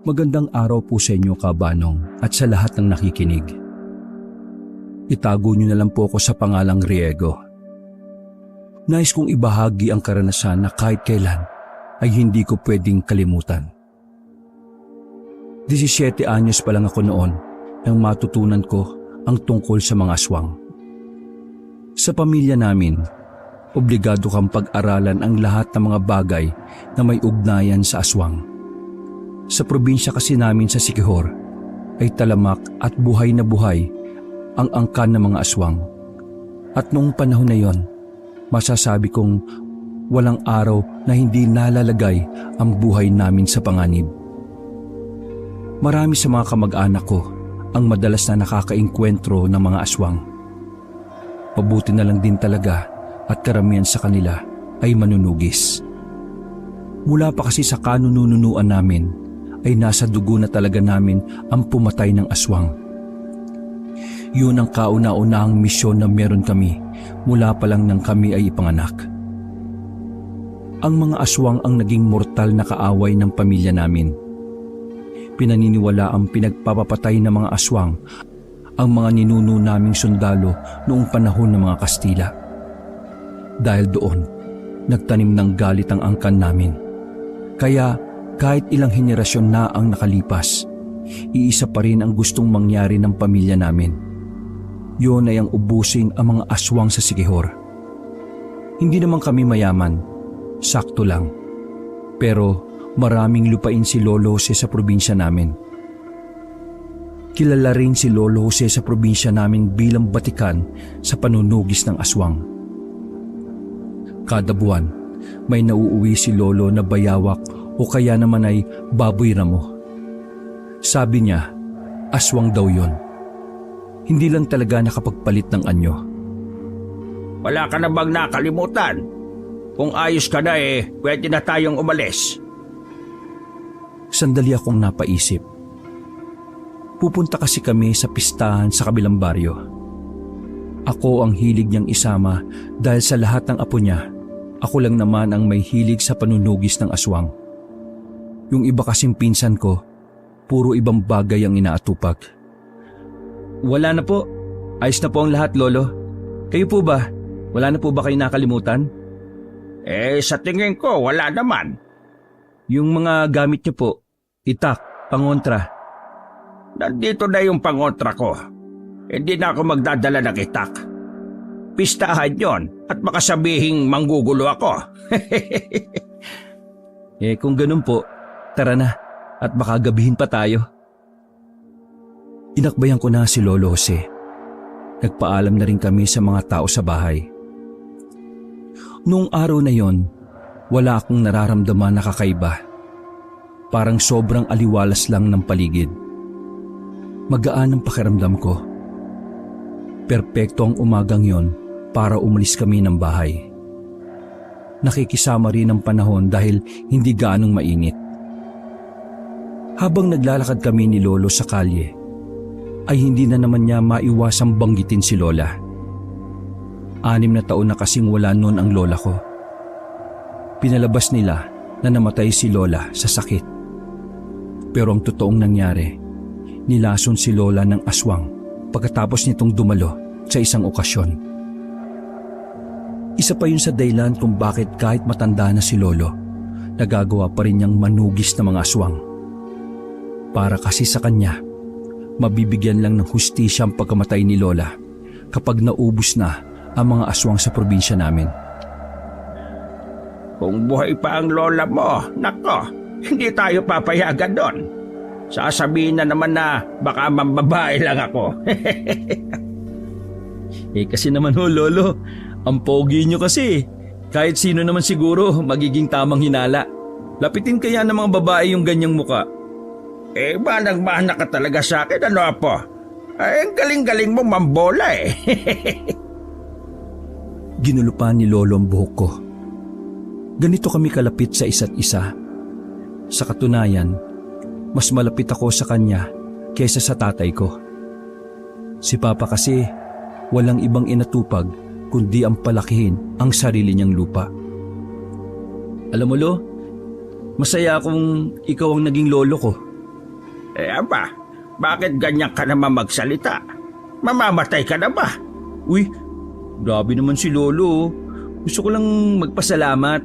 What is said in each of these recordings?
Magandang araw po sa inyo, Kabanong, at sa lahat ng nakikinig. Itago niyo na lang po ako sa pangalang Riego. Nais kong ibahagi ang karanasan na kahit kailan ay hindi ko pwedeng kalimutan. 17 anyos pa lang ako noon nang matutunan ko ang tungkol sa mga aswang. Sa pamilya namin, obligado kang pag-aralan ang lahat ng mga bagay na may ugnayan sa aswang. Sa probinsya kasi namin sa Siquijor ay talamak at buhay na buhay ang angkan ng mga aswang. At noong panahon na yon, masasabi kong walang araw na hindi nalalagay ang buhay namin sa panganib. Marami sa mga kamag-anak ko ang madalas na nakakaengkwentro ng mga aswang. Mabuti na lang din talaga at karamihan sa kanila ay manunugis. Mula pa kasi sa kanununuan namin ay nasa dugo na talaga namin ang pumatay ng aswang. Yun ang kauna-unahang misyon na meron kami mula pa lang nang kami ay ipanganak. Ang mga aswang ang naging mortal na kaaway ng pamilya namin. Pinaniniwala ang pinagpapapatay ng mga aswang ang mga ninuno naming sundalo noong panahon ng mga Kastila. Dahil doon, nagtanim ng galit ang angkan namin. Kaya kahit ilang henerasyon na ang nakalipas, iisa pa rin ang gustong mangyari ng pamilya namin. Yun ay ang ubusin ang mga aswang sa Siquijor. Hindi naman kami mayaman, sakto lang. Pero maraming lupain si Lolo Jose sa probinsya namin. Kilala rin si Lolo Jose sa probinsya namin bilang batikan sa panunugis ng aswang. Kada buwan, may nauuwi si Lolo na bayawak o kaya naman ay baboy ramo. Sabi niya, aswang daw yon. Hindi lang talaga nakapagpalit ng anyo. Wala ka na bang nakalimutan? Kung ayos ka na pwede na tayong umalis. Sandali akong napaisip. Pupunta kasi kami sa pistahan sa kabilang baryo. Ako ang hilig niyang isama dahil sa lahat ng apo niya, ako lang naman ang may hilig sa panunugis ng aswang. Yung iba kasing pinsan ko, puro ibang bagay ang inaatupag. Wala na po. Ayos na po ang lahat, Lolo. Kayo po ba? Wala na po ba kayo nakalimutan? Sa tingin ko, wala naman. Yung mga gamit niyo po, itak, pangontra. Nandito na yung pangontra ko. Hindi na ako magdadala ng itak. Pistahan yon at baka sabihing manggugulo ako. Kung ganun po, tara na at baka gabihin pa tayo. Inakbayan ko na si Lolo Jose. Nagpaalam na rin kami sa mga tao sa bahay. Noong araw na yon, wala akong nararamdaman na kakaiba. Parang sobrang aliwalas lang ng paligid. Magaan ang pakiramdam ko. Perpekto ang umagang yon para umalis kami ng bahay. Nakikisama rin ang panahon dahil hindi gaanong mainit. Habang naglalakad kami ni Lolo sa kalye, ay hindi na naman niya maiwasang banggitin si Lola. 6 na taon na kasing wala noon ang lola ko. Pinalabas nila na namatay si Lola sa sakit. Pero ang totoong nangyari, nilason si Lola ng aswang pagkatapos nitong dumalo sa isang okasyon. Isa pa yun sa dahilan kung bakit kahit matanda na si Lolo, nagagawa pa rin niyang manugis ng mga aswang. Para kasi sa kanya, mabibigyan lang ng hustisya ang pagkamatay ni Lola kapag naubos na ang mga aswang sa probinsya namin. Kung buhay pa ang lola mo, nako, hindi tayo papayagan doon. Sasabihin na naman na baka mambabae lang ako. Kasi naman Lolo, ang pogi niyo kasi. Kahit sino naman siguro magiging tamang hinala. Lapitin kaya ng mga babae yung ganyang muka. Manang-mana ka talaga sa akin, ano apo? Ang galing-galing mo mambola Ginulupan ni Lolo ang buhok ko. Ganito kami kalapit sa isa't isa. Sa katunayan, mas malapit ako sa kanya kaysa sa tatay ko. Si Papa kasi walang ibang inatupag kundi ang palakihin ang sarili niyang lupa. Alam mo Lo, masaya akong ikaw ang naging lolo ko. Aba, bakit ganyan ka naman magsalita? Mamamatay ka na ba? Uy, grabe naman si Lolo. Gusto ko lang magpasalamat.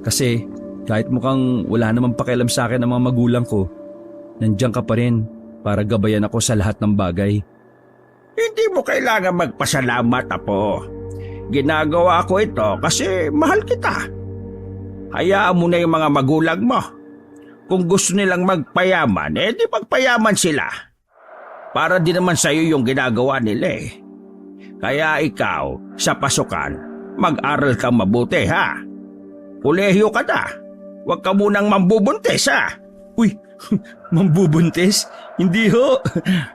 Kasi kahit mukhang wala namang pakialam sa akin ng mga magulang ko, nandiyan ka pa rin para gabayan ako sa lahat ng bagay. Hindi mo kailangan magpasalamat, Apo. Ginagawa ko ito kasi mahal kita. Hayaan mo na yung mga magulang mo. Kung gusto nilang magpayaman, di magpayaman sila. Para din naman sa'yo yung ginagawa nila eh. Kaya ikaw, sa pasukan, mag-aral kang mabuti ha. Kolehiyo ka na. Huwag ka munang mambubuntis ha. Uy, mambubuntis? Hindi ho.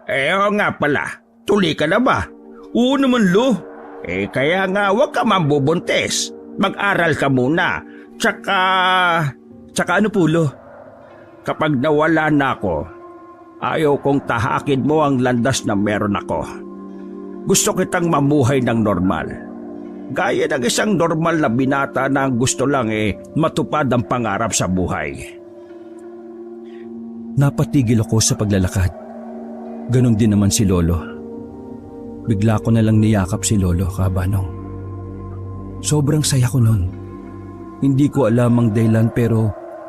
Oo nga pala, tuli ka na ba? Oo naman, Lo. Kaya nga huwag ka mambubuntis. Mag-aral ka muna. Tsaka ano po, Lo? Kapag nawala na ako, ayaw kong tahakin mo ang landas na meron ako. Gusto kitang mamuhay ng normal. Gaya ng isang normal na binata na ang gusto lang matupad ang pangarap sa buhay. Napatigil ako sa paglalakad. Ganon din naman si Lolo. Bigla ko na lang niyakap si Lolo, Kabanong. Sobrang saya ko nun. Hindi ko alam ang dahilan pero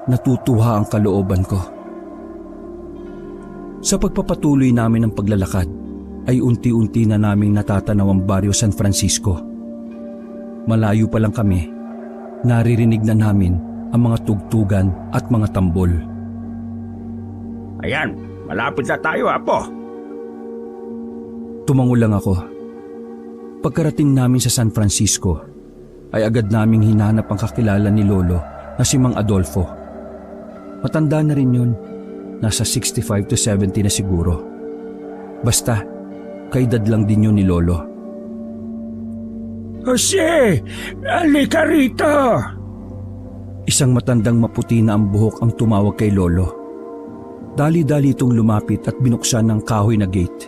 natutuwa ang kalooban ko. Sa pagpapatuloy namin ng paglalakad ay unti-unti na naming natatanaw ang Barrio San Francisco. Malayo pa lang kami, naririnig na namin ang mga tugtugan at mga tambol. Ayan, malapit na tayo, Apo. Tumango lang ako. Pagkarating namin sa San Francisco, ay agad naming hinanap ang kakilala ni Lolo na si Mang Adolfo. Matanda na rin yun, nasa 65 to 70 na siguro. Basta, kaedad lang din yun ni Lolo. Jose, halika rito! Isang matandang maputi na ang buhok ang tumawag kay Lolo. Dali-dali itong lumapit at binuksan ng kahoy na gate.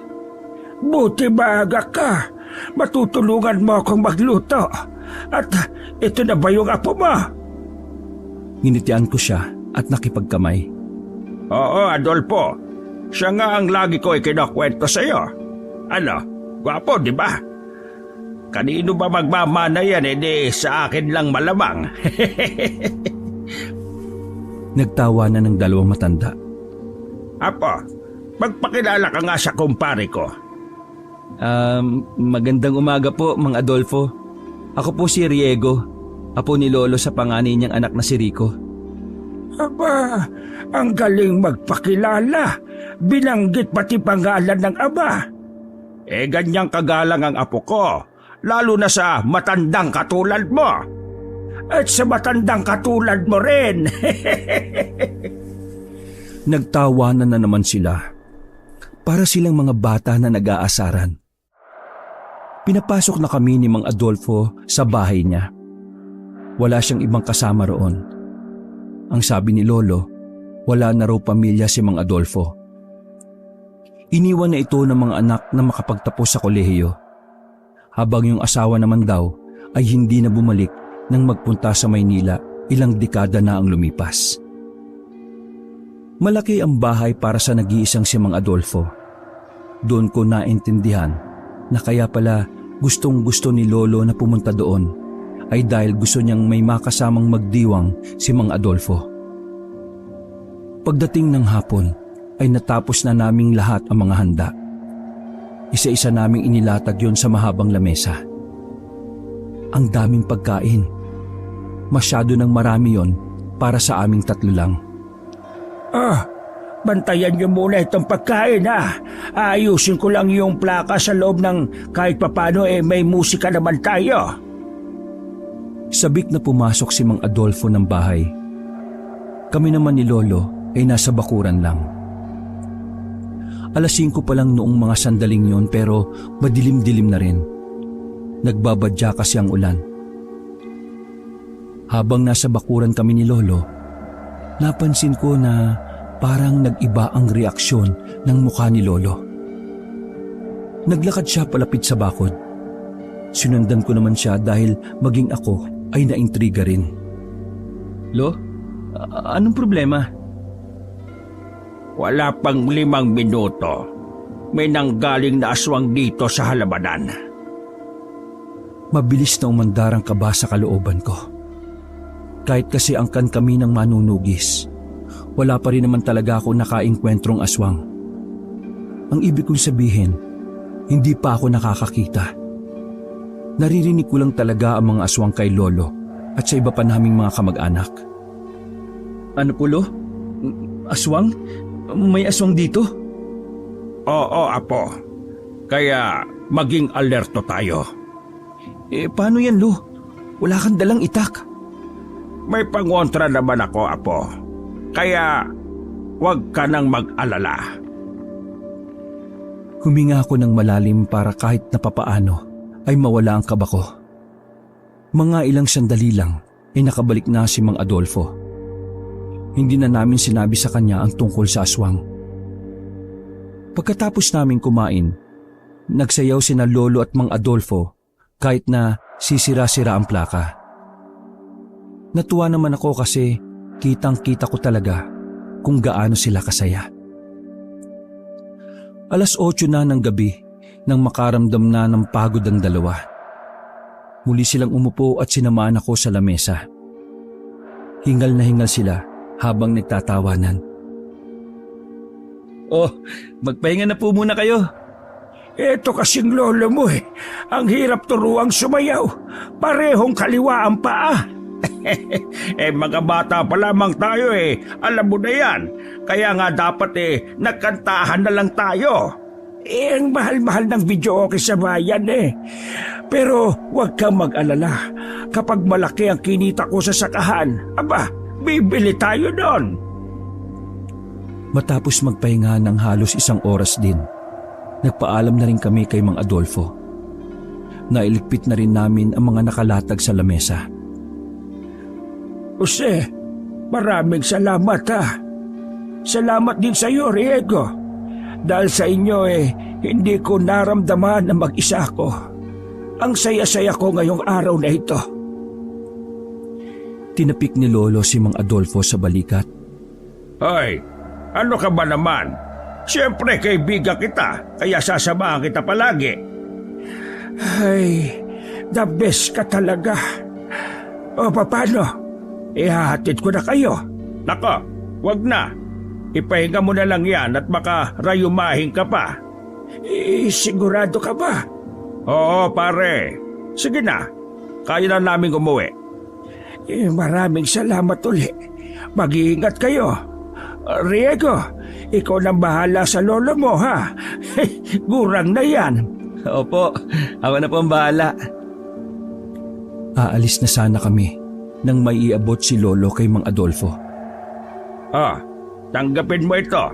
Buti maaga ka. Matutulungan mo akong magluto. At ito na ba yung apo mo? Nginitian ko siya at nakipagkamay. Oo, Adolfo. Siya nga ang lagi ko ikinukwento sa'yo. Ano, gwapo, di ba? Kanino ba magmamana yan, sa akin lang malamang. Nagtawa na ng dalawang matanda. Apo, magpakilala ka nga sa kumpare ko. Magandang umaga po, Mang Adolfo. Ako po si Riego, apo ni Lolo sa panganay niyang anak na si Rico. Aba, ang galing magpakilala. Binanggit pati pangalan ng ama. Ganyang kagalang ang apo ko, lalo na sa matandang katulad mo. At sa matandang katulad mo rin. Nagtawanan na naman sila. Para silang mga bata na nag-aasaran. Pinapasok na kami ni Mang Adolfo sa bahay niya. Wala siyang ibang kasama roon. Ang sabi ni Lolo, wala na raw pamilya si Mang Adolfo. Iniwan na ito ng mga anak na makapagtapos sa kolehiyo. Habang yung asawa naman daw ay hindi na bumalik nang magpunta sa Maynila, ilang dekada na ang lumipas. Malaki ang bahay para sa nag-iisang si Mang Adolfo. Doon ko naintindihan na kaya pala gustong-gusto ni Lolo na pumunta doon ay dahil gusto niyang may makasamang magdiwang si Mang Adolfo. Pagdating ng hapon ay natapos na naming lahat ang mga handa. Isa-isa naming inilatag yon sa mahabang lamesa. Ang daming pagkain. Masyado ng marami yon para sa aming tatlo lang. Bantayan niyo muna itong pagkain ha. Ayusin ko lang yung plaka sa loob ng kahit papano may musika naman tayo. Sabik na pumasok si Mang Adolfo ng bahay. Kami naman ni Lolo ay nasa bakuran lang. 5:00 pa lang noong mga sandaling yon pero madilim-dilim na rin. Nagbabadya kasi ang ulan. Habang nasa bakuran kami ni Lolo, napansin ko na parang nag-iba ang reaksyon ng mukha ni Lolo. Naglakad siya palapit sa bakod. Sinundan ko naman siya dahil maging ako ay naintriga rin. Lo, anong problema? Wala pang 5 minuto. May nanggaling na aswang dito sa halamanan. Mabilis na umandar ang kaba sa kalooban ko. Kahit kasi angkan kami ng manunugis, wala pa rin naman talaga ako nakaengkwentrong aswang. Ang ibig kong sabihin, hindi pa ako nakakakita. Naririnig ko lang talaga ang mga aswang kay Lolo at sa iba pa naming mga kamag-anak. Ano po, Lo? Aswang? May aswang dito? Oo, Apo. Kaya maging alerto tayo. Paano yan, Lo? Wala kang dalang itak. May pangontra naman ako, Apo. Kaya huwag ka nang mag-alala. Huminga ako ng malalim para kahit napapaano ay mawala ang kaba ko. Mga ilang sandali lang ay nakabalik na si Mang Adolfo. Hindi na namin sinabi sa kanya ang tungkol sa aswang. Pagkatapos namin kumain, nagsayaw sina Lolo at Mang Adolfo kahit na sisira-sira ang plaka. Natuwa naman ako kasi kitang-kita ko talaga kung gaano sila kasaya. 8:00 na ng gabi nang makaramdam na ng pagod ang dalawa. Muli silang umupo at sinamahan ako sa lamesa. Hingal na hingal sila habang nagtatawanan. Oh, magpahinga na po muna kayo. Eto kasing lolo mo ang hirap turuang sumayaw. Parehong kaliwa ang paa. Mga bata pa lamang tayo alam mo na yan. Kaya nga dapat nagkantahan na lang tayo. Ang mahal-mahal ng video okay sa bayan Pero huwag kang mag-alala. Kapag malaki ang kinita ko sa sakahan, bibili tayo doon. Matapos magpahinga ng halos 1 oras din, nagpaalam na rin kami kay Mang Adolfo. Nailigpit na rin namin ang mga nakalatag sa lamesa. Jose, maraming salamat Salamat din sa iyo, Riego. Dahil sa inyo hindi ko naramdaman na mag-isa ako. Ang saya-saya ko ngayong araw na ito. Tinapik ni Lolo si Mang Adolfo sa balikat. Hoy, ano ka ba naman? Siyempre kaibigan kita, kaya sasamahan kita palagi. Ay, the best ka talaga. O paano? Ihahatid ko na kayo. Nako, wag na. Ipahinga mo na lang yan at baka rayumahin ka pa. Sigurado ka ba? Oo, pare. Sige na, kaya na namin umuwi. Maraming salamat uli. Mag-iingat kayo. Riego, ikaw nang bahala sa lolo mo, ha? Gurang na yan. Opo, ako na po ang bahala. Aalis na sana kami nang may iabot si Lolo kay Mang Adolfo. Tanggapin mo ito.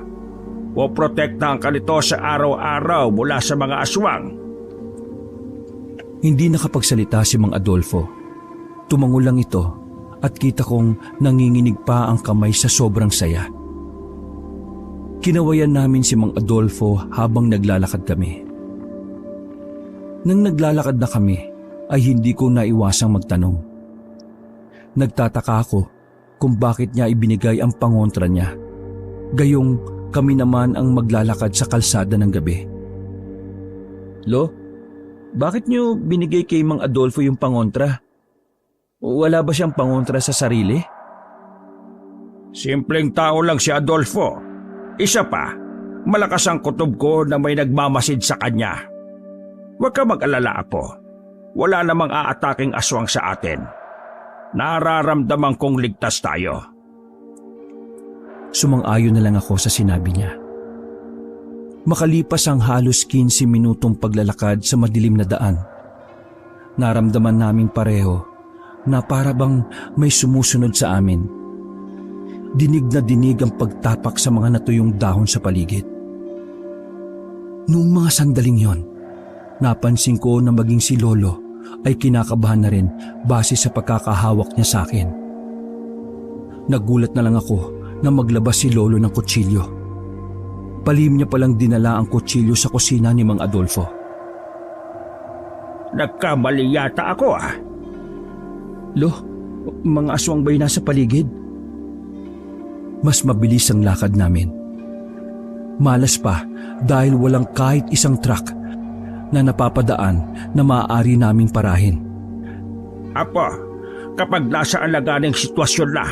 Poprotektahan ka nito sa araw-araw mula sa mga aswang. Hindi nakapagsalita si Mang Adolfo. Tumango lang ito at kita kong nanginginig pa ang kamay sa sobrang saya. Kinawayan namin si Mang Adolfo habang naglalakad kami. Nang naglalakad na kami ay hindi ko naiwasang magtanong. Nagtataka ako kung bakit niya ibinigay ang pangontra niya. Gayong kami naman ang maglalakad sa kalsada ng gabi. Lo, bakit niyo binigay kay Mang Adolfo yung pangontra? Wala ba siyang pangontra sa sarili? Simpleng tao lang si Adolfo. Isa pa, malakas ang kutob ko na may nagmamasid sa kanya. Huwag ka mag-alala, Apo. Wala namang aataking aswang sa atin. Nararamdaman kong ligtas tayo. Sumang-ayon na lang ako sa sinabi niya. Makalipas ang halos 15 minutong paglalakad sa madilim na daan, naramdaman naming pareho na para bang may sumusunod sa amin. Dinig na dinig ang pagtapak sa mga natuyong dahon sa paligid. Noong mga sandaling yon, napansin ko na maging si Lolo ay kinakabahan na rin base sa pagkakahawak niya sa akin. Nagulat na lang ako na maglabas si Lolo ng kutsilyo. Palihim niya palang dinala ang kutsilyo sa kusina ni Mang Adolfo. Nagkamali yata ako Lo, mga aswang ba'y nasa paligid? Mas mabilis ang lakad namin. Malas pa dahil walang kahit isang truck na napapadaan na maaari naming parahin. Apo, kapag nasa alaga ng sitwasyon na,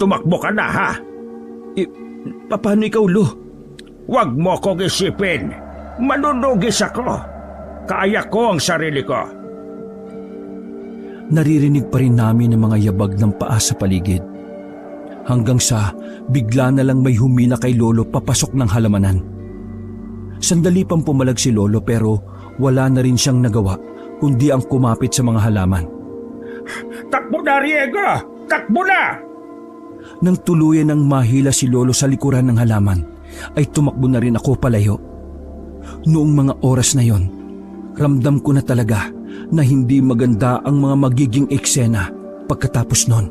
tumakbo ka na ha. Paano ikaw, Lo? Huwag mo kong isipin. Manunugis ako. Kaya ko ang sarili ko. Naririnig pa rin namin ang mga yabag ng paa sa paligid. Hanggang sa bigla na lang may humila kay Lolo papasok ng halamanan. Sandali pang pumalag si Lolo pero wala na rin siyang nagawa kundi ang kumapit sa mga halaman. Takbo na, Riego! Takbo na! Nang tuluyan ng mahila si Lolo sa likuran ng halaman, ay tumakbo na rin ako palayo. Noong mga oras na yon, ramdam ko na talaga na hindi maganda ang mga magiging eksena pagkatapos nun.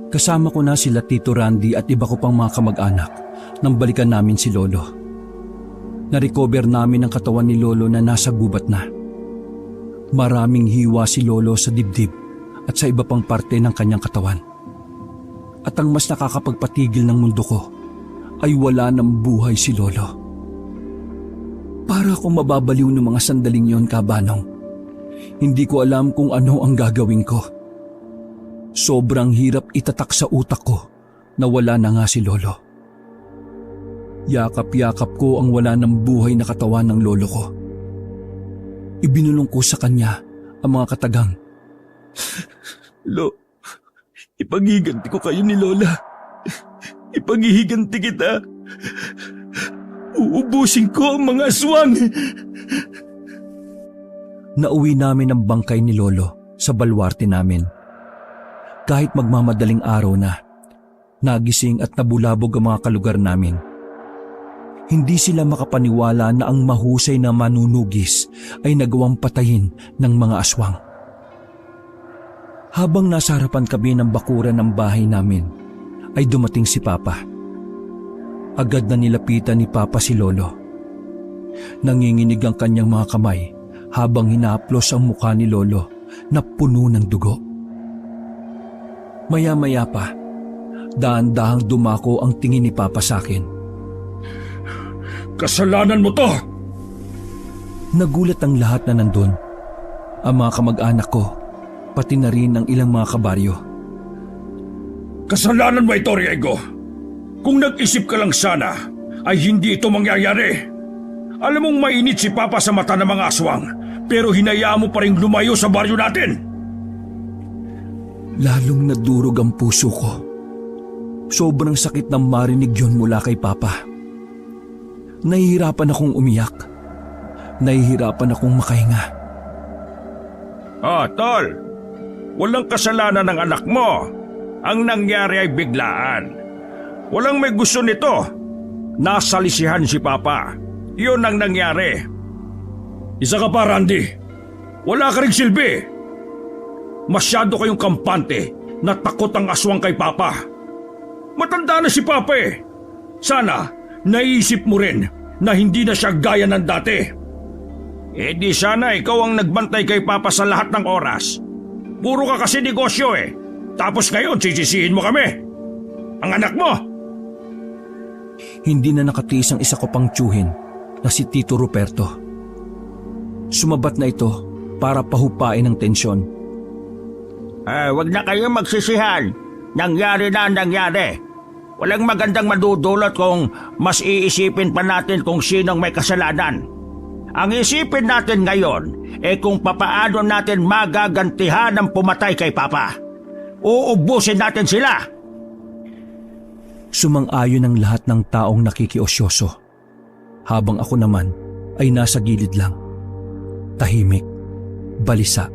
Kasama ko na sila Tito Randy at iba ko pang mga kamag-anak nang balikan namin si Lolo. Na-recover namin ang katawan ni Lolo na nasa gubat na. Maraming hiwa si Lolo sa dibdib at sa iba pang parte ng kanyang katawan. At ang mas nakakapagpatigil ng mundo ko ay wala ng buhay si Lolo. Para akong mababaliw ng mga sandaling yon, Kabanong. Hindi ko alam kung ano ang gagawin ko. Sobrang hirap itatak sa utak ko na wala na nga si Lolo. Yakap-yakap ko ang wala ng buhay na katawan ng lolo ko. Ibinulong ko sa kanya ang mga katagang, Lo, ipaghiganti ko kayo ni Lola. Ipaghihiganti kita. Uubusin ko ang mga aswang. Nauwi namin ang bangkay ni Lolo sa balwarte namin. Kahit magmamadaling araw na, nagising at nabulabog ang mga kalugar namin. Hindi sila makapaniwala na ang mahusay na manunugis ay nagawang patayin ng mga aswang. Habang nasa harapan kami ng bakuran ng bahay namin, ay dumating si Papa. Agad na nilapitan ni Papa si Lolo. Nanginginig ang kanyang mga kamay habang hinaplos ang mukha ni Lolo na puno ng dugo. Maya-maya pa, dahan-dahang dumako ang tingin ni Papa sa akin. Kasalanan mo to! Nagulat ang lahat na nandun. Ang mga kamag-anak ko, pati na rin ang ilang mga kabaryo. Kasalanan mo ito, Riego. Kung nag-isip ka lang sana, ay hindi ito mangyayari. Alam mong mainit si Papa sa mata ng mga aswang, pero hinayaan mo pa rin lumayo sa baryo natin. Lalong nadurog ang puso ko. Sobrang sakit na marinig yun mula kay Papa. Nahihirapan akong umiyak. Nahihirapan akong makahinga. Tol. Walang kasalanan ng anak mo. Ang nangyari ay biglaan. Walang may gusto nito. Nasalisihan si Papa. Yun ang nangyari. Isa ka pa, Randy. Wala ka ring silbi. Masyado kayong kampante na takot ang aswang kay Papa. Matanda na si Papa eh. Sana naisip mo rin na hindi na siya gaya ng dati. Di sana ikaw ang nagbantay kay Papa sa lahat ng oras. Puro ka kasi negosyo eh. Tapos ngayon sisisihin mo kami. Ang anak mo. Hindi na nakatiis ang isa ko pang tiyuhin na si Tito Ruperto. Sumabat na ito para pahupain ang tensyon. Wag na kayong magsisihan. Nangyari na ang nangyari. Walang magandang madudulot kung mas iisipin pa natin kung sinong may kasalanan. Ang isipin natin ngayon kung papaano natin magagantihan ang pumatay kay Papa. Uubusin natin sila. Sumang-ayon ang lahat ng taong nakikiosyoso. Habang ako naman ay nasa gilid lang. Tahimik, balisa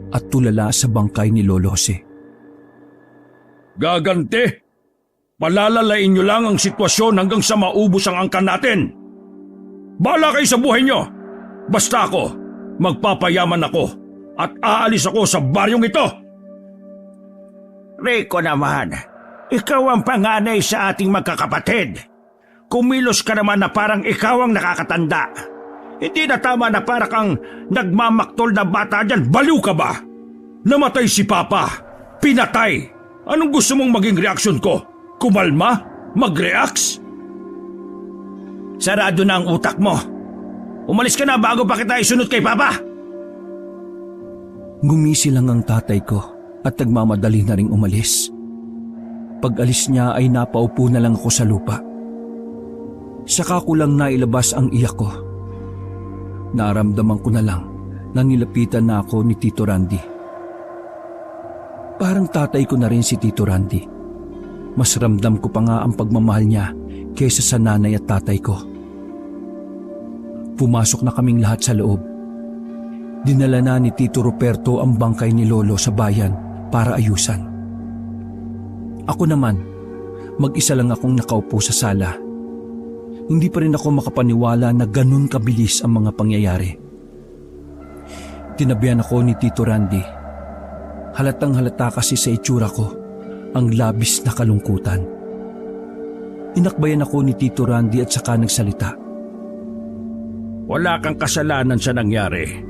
at tulala sa bangkay ni Lolo Jose. Gaganti? Palalalain nyo lang ang sitwasyon hanggang sa maubos ang angkan natin. Bahala kayo sa buhay nyo. Basta ako, magpapayaman ako at aalis ako sa baryong ito. Rico naman, ikaw ang panganay sa ating magkakapatid. Kumilos ka naman na parang ikaw ang nakakatanda. Hindi na tama na parang kang nagmamaktol na bata dyan. Baliw ka ba? Namatay si Papa. Pinatay. Anong gusto mong maging reaksyon ko? Kumalma? Mag-reacts? Sarado na ang utak mo. Umalis ka na bago pa kita isunod kay Papa. Ngumisi lang ang tatay ko at nagmamadali na ring umalis. Pag-alis niya ay napaupo na lang ako sa lupa. Saka ko lang nailabas ang iyak ko. Naramdaman ko na lang na nilapitan na ako ni Tito Randy. Parang tatay ko na rin si Tito Randy. Mas ramdam ko pa nga ang pagmamahal niya kaysa sa nanay at tatay ko. Pumasok na kaming lahat sa loob. Dinala na ni Tito Ruperto ang bangkay ni Lolo sa bayan para ayusan. Ako naman, mag-isa lang akong nakaupo sa sala. Hindi pa rin ako makapaniwala na ganun kabilis ang mga pangyayari. Tinabihan ako ni Tito Randy. Halatang halata kasi sa itsura ko ang labis na kalungkutan. Inakbayan ako ni Tito Randy at saka nagsalita. Wala kang kasalanan sa nangyari.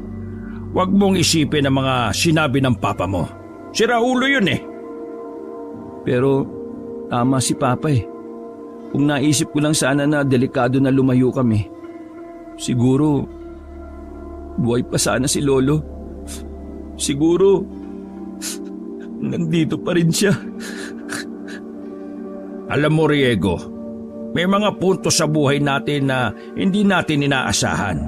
Huwag mong isipin ang mga sinabi ng papa mo. Si Raulo yun eh. Pero tama si Papa eh. Kung naisip ko lang sana na delikado na lumayo kami, siguro buhay pa sana si Lolo. Siguro nandito pa rin siya. Alam mo, Riego, may mga punto sa buhay natin na hindi natin inaasahan.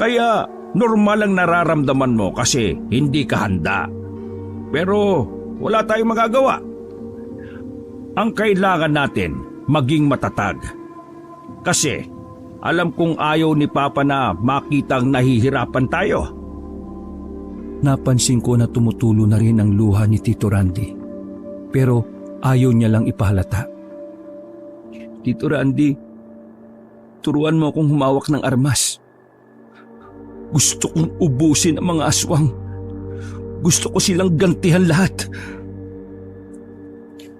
Kaya normal ang nararamdaman mo kasi hindi ka handa. Pero wala tayong magagawa. Ang kailangan natin maging matatag. Kasi alam kong ayaw ni Papa na makitang nahihirapan tayo. Napansin ko na tumutulo na rin ang luha ni Tito Randy. Pero ayaw niya lang ipahalata. Tito Randy, turuan mo akong humawak ng armas. Gusto kong ubusin ang mga aswang. Gusto ko silang gantihan lahat.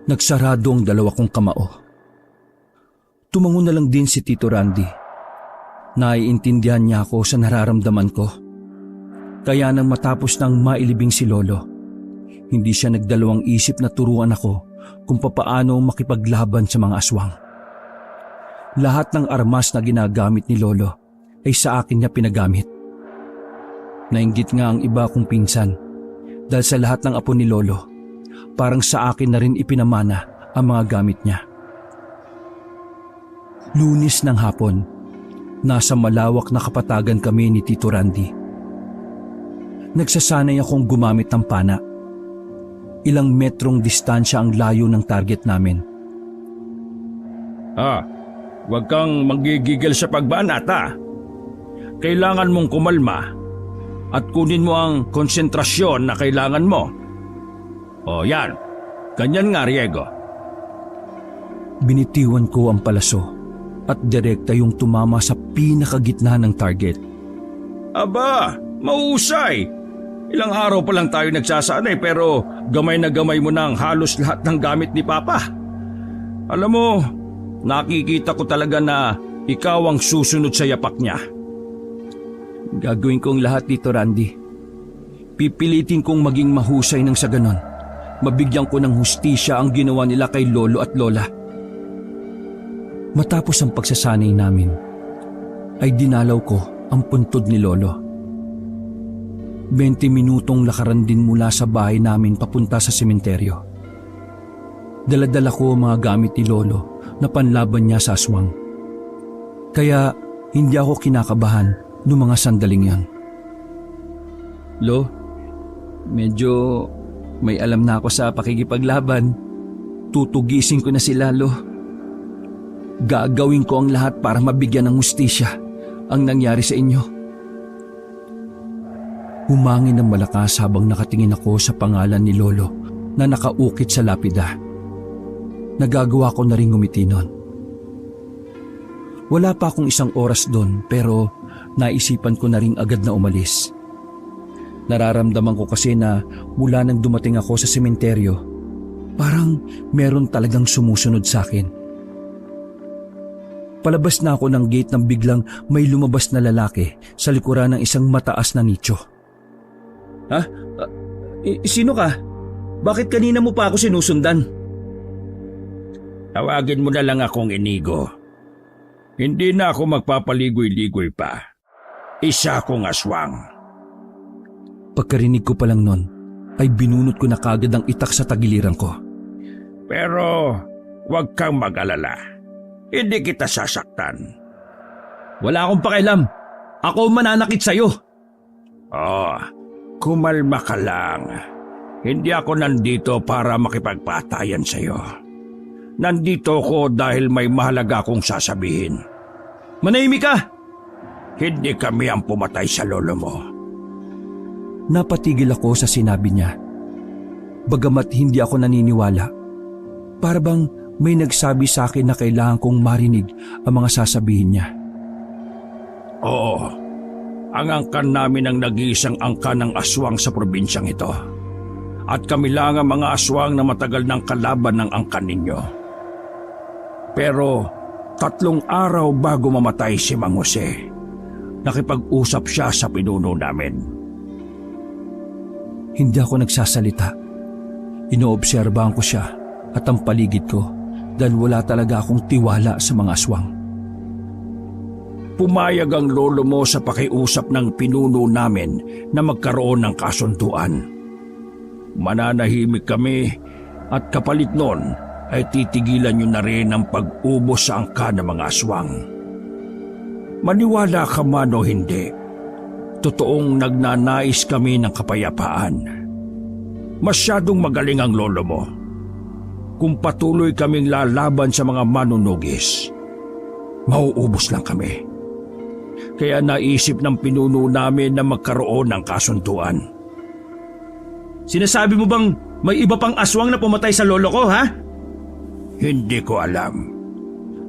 Nagsarado ang dalawa kong kamao. Tumango na lang din si Tito Randy. Naiintindihan niya ako sa nararamdaman ko. Kaya nang matapos nang mailibing si Lolo, hindi siya nagdalawang isip na turuan ako kung papaano makipaglaban sa mga aswang. Lahat ng armas na ginagamit ni Lolo ay sa akin niya pinagamit. Nainggit nga ang iba kong pinsan dahil sa lahat ng apo ni Lolo, parang sa akin na rin ipinamana ang mga gamit niya. Lunes ng hapon, nasa malawak na kapatagan kami ni Tito Randy. Nagsasanay akong gumamit ng pana. Ilang metrong distansya ang layo ng target namin. Huwag kang manggigigil sa pagbanat ha. Kailangan mong kumalma at kunin mo ang konsentrasyon na kailangan mo. O yan, ganyan nga Riego. Binitiwan ko ang palaso at direkta yung tumama sa pinakagitna ng target. Aba, mahusay! Ilang araw pa lang tayo nagsasanay pero gamay na gamay mo na ang halos lahat ng gamit ni Papa. Alam mo, nakikita ko talaga na ikaw ang susunod sa yapak niya. Gagawin kong lahat dito, Randy. Pipilitin kong maging mahusay nang sa ganon. Mabigyan ko ng hustisya ang ginawa nila kay Lolo at Lola. Matapos ang pagsasanay namin, ay dinalaw ko ang puntod ni Lolo. 20 minutong lakaran din mula sa bahay namin papunta sa sementeryo. Daladala ko ang mga gamit ni Lolo na panlaban niya sa aswang. Kaya hindi ako kinakabahan noong mga sandaling yan. Lo, medyo may alam na ako sa pakikipaglaban. Tutugisin ko na sila, Lo. Gagawin ko ang lahat para mabigyan ng hustisya ang nangyari sa inyo. Humangin ng malakas habang nakatingin ako sa pangalan ni Lolo na nakaukit sa lapida. Nagagawa ko na rin ngumiti nun. Wala pa akong isang oras doon pero naisipan ko na rin agad na umalis. Nararamdaman ko kasi na mula nang dumating ako sa sementeryo, parang meron talagang sumusunod sa akin. Palabas na ako ng gate nang biglang may lumabas na lalaki sa likuran ng isang mataas na nicho. Ha? Sino ka? Bakit kanina mo pa ako sinusundan? Tawagin mo na lang akong Inigo. Hindi na ako magpapaligoy-ligoy pa. Isa akong aswang. Pagkarinig ko pa lang nun, ay binunot ko na kagad ang itak sa tagiliran ko. Pero huwag kang mag-alala. Hindi kita sasaktan. Wala akong pakialam. Ako ang mananakit sa'yo. Oh, kumalma ka lang. Hindi ako nandito para makipagpatayan sa'yo. Nandito ako dahil may mahalaga akong sasabihin. Manahimik ka! Hindi kami ang pumatay sa lolo mo. Napatigil ako sa sinabi niya. Bagamat hindi ako naniniwala, para bang may nagsabi sa akin na kailangan kong marinig ang mga sasabihin niya. Oo, ang angkan namin ang nag-iisang angkan ng aswang sa probinsyang ito. At kami lang ang mga aswang na matagal ng kalaban ng angkan ninyo. Pero 3 araw bago mamatay si Mang Jose, nakipag-usap siya sa pinuno namin. Hindi ako nagsasalita. Inoobserbahan ko siya at ang paligid ko dahil wala talaga akong tiwala sa mga aswang. Pumayag ang lolo mo sa pakiusap ng pinuno namin na magkaroon ng kasunduan. Mananahimik kami at kapalit nun ay titigilan nyo na rin ang pag-ubos sa angka ng mga aswang. Maniwala ka man o hindi, totoong nagnanais kami ng kapayapaan. Masyadong magaling ang lolo mo. Kung patuloy kaming lalaban sa mga manunugis, mauubos lang kami. Kaya naisip ng pinuno namin na magkaroon ng kasunduan. Sinasabi mo bang may iba pang aswang na pumatay sa lolo ko, ha? Hindi ko alam.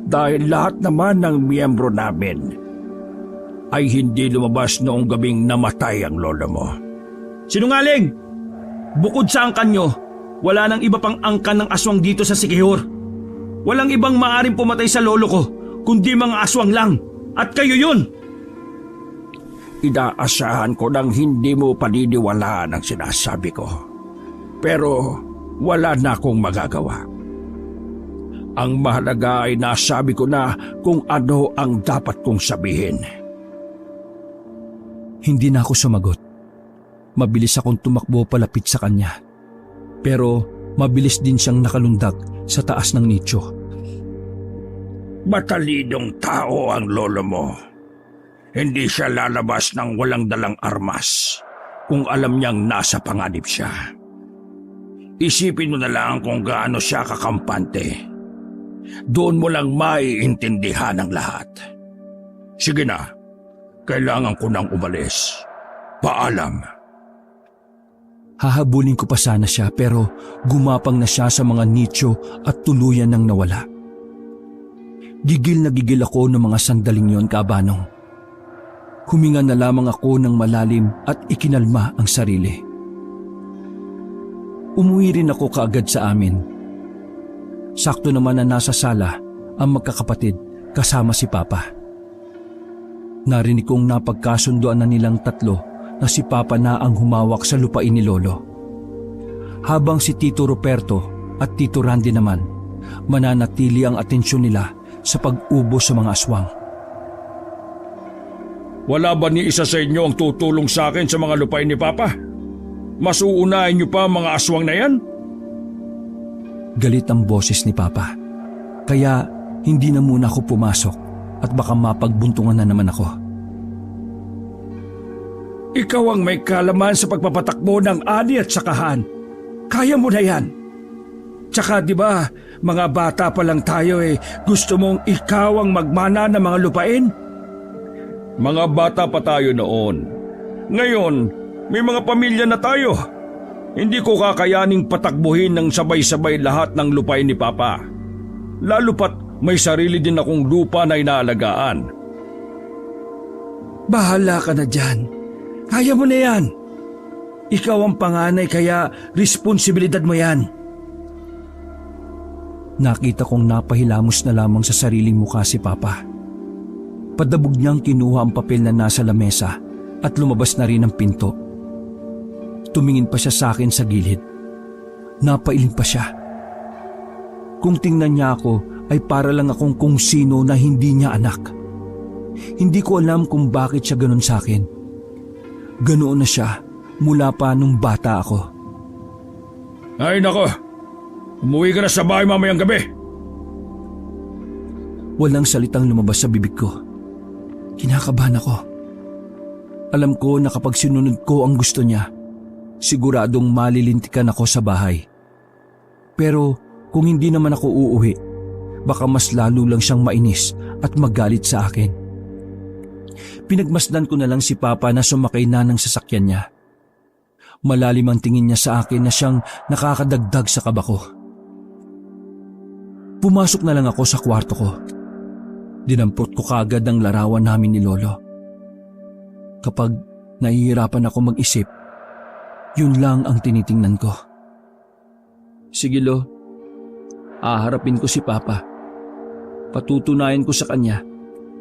Dahil lahat naman ng miyembro namin ay hindi lumabas noong gabing namatay ang lolo mo. Sinungaling! Bukod sa angkan nyo, wala nang iba pang angkan ng aswang dito sa Siquijor. Walang ibang maaring pumatay sa lolo ko, kundi mga aswang lang. At kayo yun! Inaasahan ko nang hindi mo paniniwalaan ang sinasabi ko. Pero wala na akong magagawa. Ang mahalaga ay nasabi ko na kung ano ang dapat kong sabihin. Hindi na ako sumagot. Mabilis akong tumakbo palapit sa kanya. Pero mabilis din siyang nakalundag sa taas ng nicho. Matalinong tao ang lolo mo. Hindi siya lalabas ng walang dalang armas kung alam niyang nasa panganib siya. Isipin mo na lang kung gaano siya kakampante. Doon mo lang maiintindihan ang lahat. Sige na, kailangan ko nang umalis. Paalam. Hahabulin ko pa sana siya pero gumapang na siya sa mga nicho at tuluyan nang nawala. Gigil na gigil ako ng mga sandaling yon, Kaabanong. Huminga na lamang ako ng malalim at ikinalma ang sarili. Umuwi rin ako kaagad sa amin. Sakto naman na nasa sala ang magkakapatid kasama si Papa. Narinig kong napagkasunduan na nilang 3 na si Papa na ang humawak sa lupain ni Lolo. Habang si Tito Ruperto at Tito Randy naman, mananatili ang atensyon nila sa pag-ubos sa mga aswang. Wala ba ni isa sa inyo ang tutulong sa akin sa mga lupain ni Papa? Mas uunahin niyo pa ang mga aswang na yan? Galit ang boses ni Papa. Kaya hindi na muna ako pumasok at baka mapagbuntungan na naman ako. Ikaw ang may kalaman sa pagpapatakbo ng ani at sakahan. Kaya mo na yan. Tsaka di ba, mga bata pa lang tayo gusto mong ikaw ang magmana ng mga lupain? Mga bata pa tayo noon. Ngayon, may mga pamilya na tayo. Hindi ko kakayaning patakbuhin ng sabay-sabay lahat ng lupain ni Papa. Lalo pat may sarili din akong lupa na inaalagaan. Bahala ka na dyan. Kaya mo na yan. Ikaw ang panganay kaya responsibilidad mo yan. Nakita kong napahilamos na lamang sa sariling mukha si Papa. Padabog niyang kinuha ang papel na nasa lamesa at lumabas na rin ang pinto. Tumingin pa siya sa akin sa gilid. Napailing pa siya. Kung tingnan niya ako ay para lang akong kung sino na hindi niya anak. Hindi ko alam kung bakit siya ganun sa akin. Ganoon na siya mula pa nung bata ako. Ay nako, umuwi ka na sa bahay mamayang gabi. Walang salitang lumabas sa bibig ko. Kinakabahan ako. Alam ko na kapag sinunod ko ang gusto niya, siguradong malilintikan ako sa bahay. Pero kung hindi naman ako uuwi, baka mas lalo lang siyang mainis at magalit sa akin. Pinagmasdan ko na lang si Papa na sumakay na ng sasakyan niya. Malalim ang tingin niya sa akin na siyang nakakadagdag sa kaba ko. Pumasok na lang ako sa kwarto ko. Dinampot ko kaagad ang larawan namin ni Lolo. Kapag nahihirapan ako mag-isip, yun lang ang tinitingnan ko. Sige Lo, aharapin ko si Papa. Patutunayan ko sa kanya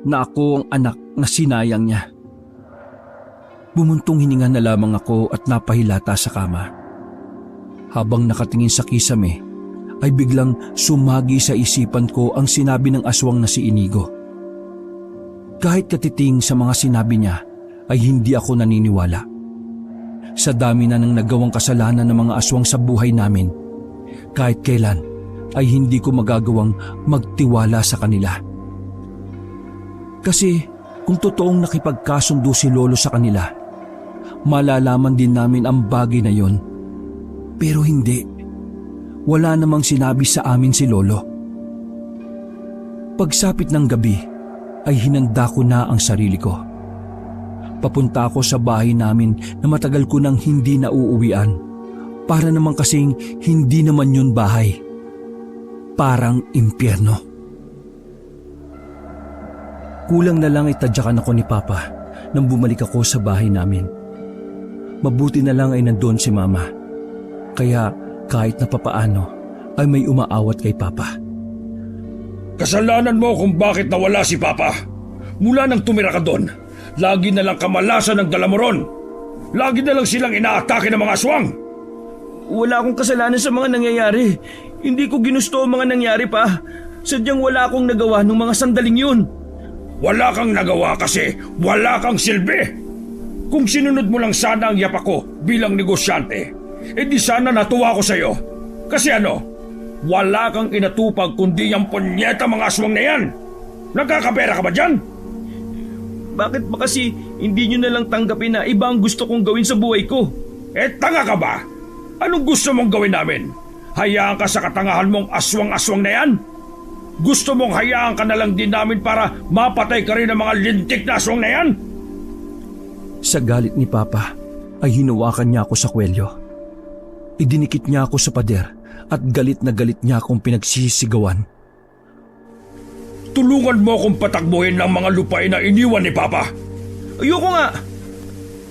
na ako ang anak na sinayang niya. Bumuntong hininga na lamang ako at napahilata sa kama. Habang nakatingin sa kisame, ay biglang sumagi sa isipan ko ang sinabi ng aswang na si Inigo. Kahit katiting sa mga sinabi niya, ay hindi ako naniniwala. Sa dami na ng nagawang kasalanan ng mga aswang sa buhay namin, kahit kailan ay hindi ko magagawang magtiwala sa kanila. Kasi kung totoong nakipagkasundo si Lolo sa kanila, malalaman din namin ang bagay na yon. Pero hindi. Wala namang sinabi sa amin si Lolo. Pagsapit ng gabi ay hinanda ko na ang sarili ko. Papunta ako sa bahay namin na matagal ko nang hindi nauuwian. Para naman kasing hindi naman yun bahay. Parang impyerno. Kulang na lang ay tadyakan ako ni Papa nang bumalik ako sa bahay namin. Mabuti na lang ay nandoon si Mama. Kaya kahit na papaano ay may umaawat kay Papa. Kasalanan mo kung bakit nawala si Papa. Mula nang tumira ka doon, lagi na lang kamalasan ng dala mo ron. Lagi na lang silang inaatake ng mga aswang. Wala akong kasalanan sa mga nangyayari. Hindi ko ginusto ang mga nangyari pa. Sadyang wala akong nagawa ng mga sandaling yun. Wala kang nagawa kasi wala kang silbi. Kung sinunod mo lang sana ang yapak ko bilang negosyante, di sana natuwa ko sa'yo. Kasi wala kang inatupag kundi yung punyeta mga aswang na yan. Nagkakapera ka ba dyan? Bakit ba kasi hindi nyo na lang tanggapin na iba ang gusto kong gawin sa buhay ko? Tanga ka ba? Anong gusto mong gawin namin? Hayaan ka sa katangahan mong aswang-aswang na yan? Gusto mong hayaan ka na lang din namin para mapatay ka rin ng mga lintik na aswang na yan? Sa galit ni Papa ay hinawakan niya ako sa kwelyo. Idinikit niya ako sa pader at galit na galit niya akong pinagsisigawan. Tulungan mo akong patakbuhin ng mga lupain na iniwan ni Papa. Ayoko nga.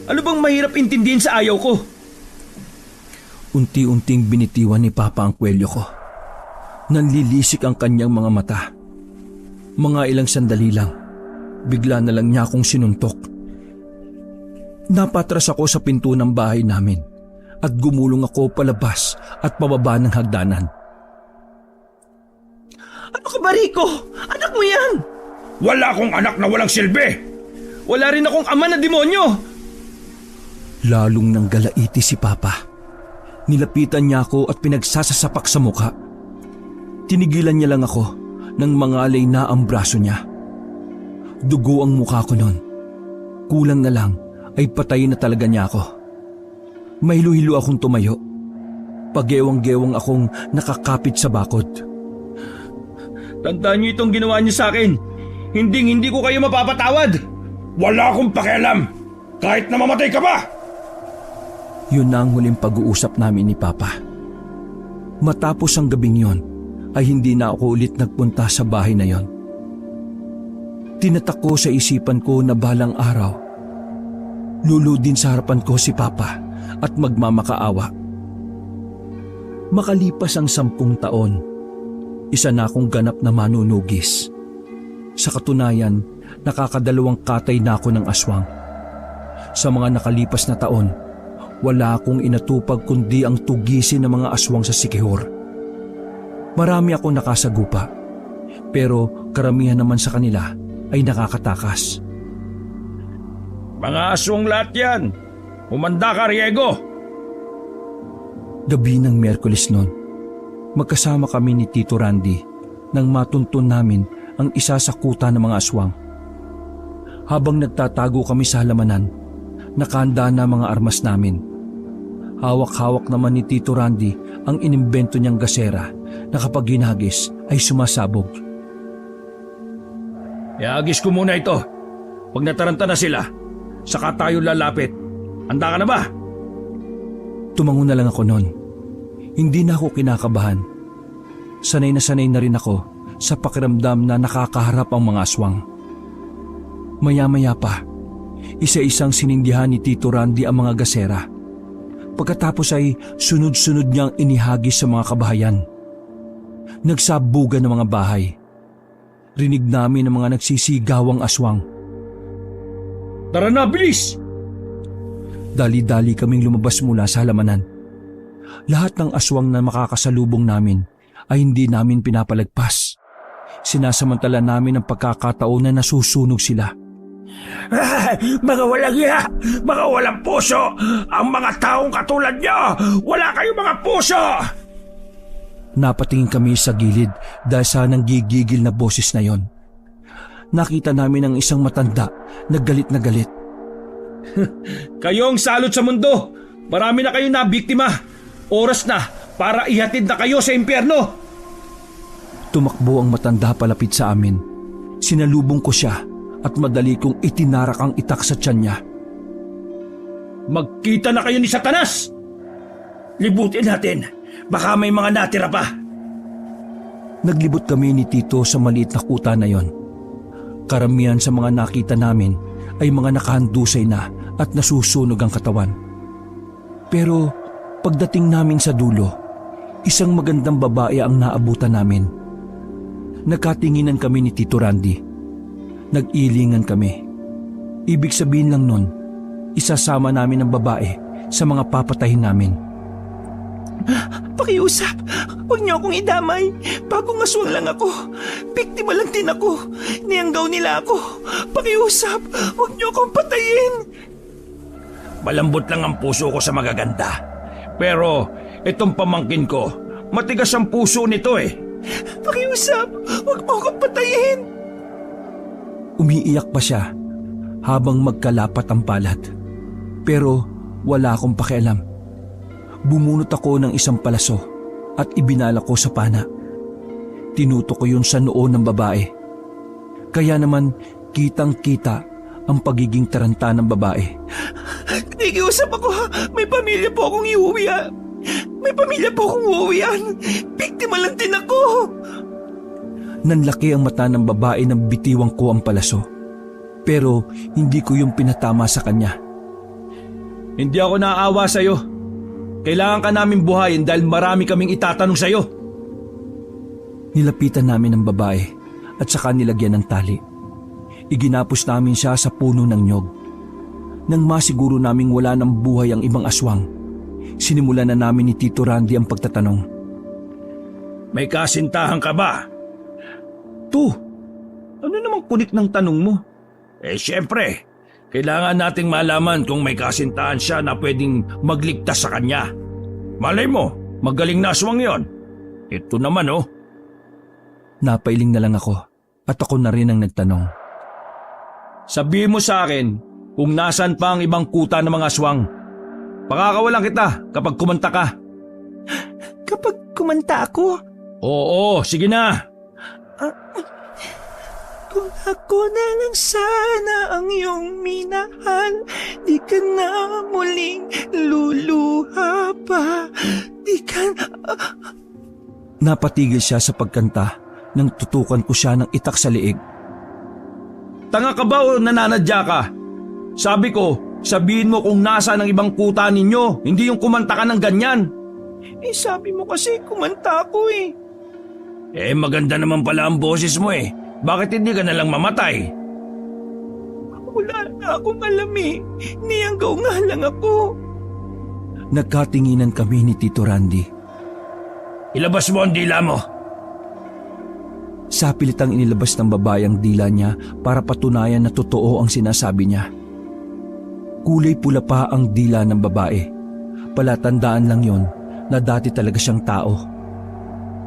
Ano bang mahirap intindihin sa ayaw ko? Unti-unting binitiwan ni Papa ang kwelyo ko. Nanlilisik ang kanyang mga mata. Mga ilang sandali lang, bigla na lang niya akong sinuntok. Napatras ako sa pinto ng bahay namin at gumulong ako palabas at pababa ng hagdanan. Ano ka ba, Rico? Anak mo yan! Wala akong anak na walang silbi! Wala rin akong ama na demonyo! Lalong nang galaiti si Papa. Nilapitan niya ako at pinagsasasapak sa muka. Tinigilan niya lang ako nang mangalay na ang braso niya. Dugo ang mukha ko noon. Kulang na lang ay patayin na talaga niya ako. Mahilo-hilo akong tumayo. Pagewang-gewang akong nakakapit sa bakod. Tandaan niyo itong ginawa niyo sa akin. Hindi ko kayo mapapatawad. Wala akong pakialam. Kahit na mamatay ka ba. Yun na ang huling pag-uusap namin ni Papa. Matapos ang gabing yon, ay hindi na ako ulit nagpunta sa bahay na yon. Tinatak ko sa isipan ko na balang araw, luludin sa harapan ko si Papa at magmamakaawa. Makalipas ang 10 taon, isa na akong ganap na manunugis. Sa katunayan, nakakadalawang katay na ako ng aswang. Sa mga nakalipas na taon, wala akong inatupag kundi ang tugisin ng mga aswang sa Siquijor. Marami akong nakasagupa. Pero karamihan naman sa kanila ay nakakatakas. Mga aswang lahat yan. Humanda ka, Riego. Gabi ng Miyerkules noon, magkasama kami ni Tito Randy nang matuntun namin ang isa sa kuta ng mga aswang. Habang nagtatago kami sa halamanan, nakahanda na mga armas namin. Hawak-hawak naman ni Tito Randy ang inimbento niyang gasera na kapag ginagis ay sumasabog. Iagis ko muna ito. Pag nataranta na sila, saka tayo lalapit. Handa ka na ba? Tumango na lang ako noon. Hindi na ako kinakabahan. Sanay na rin ako sa pakiramdam na nakakaharap ang mga aswang. Maya-maya pa, isa-isang sinindihan ni Tito Randy ang mga gasera. Pagkatapos ay sunod-sunod niyang inihagis sa mga kabahayan. Nagsabugan ng mga bahay. Rinig namin ang mga nagsisigawang aswang. Tara na, bilis! Dali-dali kaming lumabas mula sa halamanan. Lahat ng aswang na makakasalubong namin ay hindi namin pinapalagpas. Sinasamantala namin ang pagkakataon na nasusunog sila. Mga walang iya! Mga walang puso! Ang mga taong katulad niyo! Wala kayong mga puso! Napatingin kami sa gilid dahil sa nanggigigil na boses na yon. Nakita namin ang isang matanda na galit na galit. Kayo ang salot sa mundo! Marami na kayong nabiktima! Oras na para ihatid na kayo sa impyerno! Tumakbo ang matanda palapit sa amin. Sinalubong ko siya at madali kong itinarak ang itak sa tiyan niya. Magkita na kayo ni Satanas! Libutin natin! Baka may mga natira pa! Naglibot kami ni Tito sa maliit na kuta na yon. Karamihan sa mga nakita namin ay mga nakahandusay na at nasusunog ang katawan. Pero pagdating namin sa dulo, isang magandang babae ang naabutan namin. Nagkatinginan kami ni Tito Randy. Nag-ilingan kami. Ibig sabihin lang nun, isasama namin ang babae sa mga papatahin namin. Pakiusap, huwag niyo akong idamay. Bagong aswang lang ako. Biktima lang din ako. Niyanggaw nila ako. Pakiusap, huwag niyo akong patayin. Malambot lang ang puso ko sa magaganda. Pero itong pamangkin ko, matigas ang puso nito eh. Pakiusap, huwag mo akong patayin. Umiiyak pa siya habang magkalapat ang palad. Pero wala akong pakialam. Bumunot ako ng isang palaso at ibinala ko sa pana. Tinuto ko yun sa noo ng babae. Kaya naman kitang-kita ang pagiging taranta ng babae. Nakikiusap ako ha. May pamilya po akong iuwian. May pamilya po akong uuwian. Biktima lang din ako. Nanlaki ang mata ng babae nang bitiwang ko ang palaso. Pero hindi ko yung pinatama sa kanya. Hindi ako naaawa sa'yo. Kailangan ka namin buhayin dahil marami kaming itatanong sa'yo. Nilapitan namin ang babae at saka nilagyan ng tali. Iginapos namin siya sa puno ng nyog. Nang masiguro naming wala ng buhay ang ibang aswang, sinimulan na namin ni Tito Randy ang pagtatanong. May kasintahan ka ba? To, ano namang kunik ng tanong mo? Siyempre, kailangan nating malaman kung may kasintahan siya na pwedeng magligtas sa kanya. Malay mo, magaling na aswang yon. Ito naman oh. Napailing na lang ako at ako na rin ang nagtanong. Sabihin mo sa akin kung nasan pa ang ibang kuta ng mga aswang. Pakakawalan kita kapag kumanta ka. Kapag kumanta ako, Oo, sige na. kung ako na lang sana ang iyong minahal, di ka na muling luluha pa. Di ka na... Napatigil siya sa pagkanta nang tutukan ko siya ng itak sa liig. Tanga ka ba o nananadya ka? Sabi ko, sabihin mo kung nasa ng ibang kuta ninyo, hindi yung kumanta ka ng ganyan. sabi mo kasi kumanta ako eh. Maganda naman pala ang boses mo eh. Bakit hindi ka nalang mamatay? Wala na akong alam eh. Niyanggaw nga lang ako. Nagkatinginan kami ni Tito Randy. Ilabas mo ang dila mo. Sa pilitang inilabas ng babae ang dila niya para patunayan na totoo ang sinasabi niya. Kulay pula pa ang dila ng babae. Palatandaan lang yon na dati talaga siyang tao.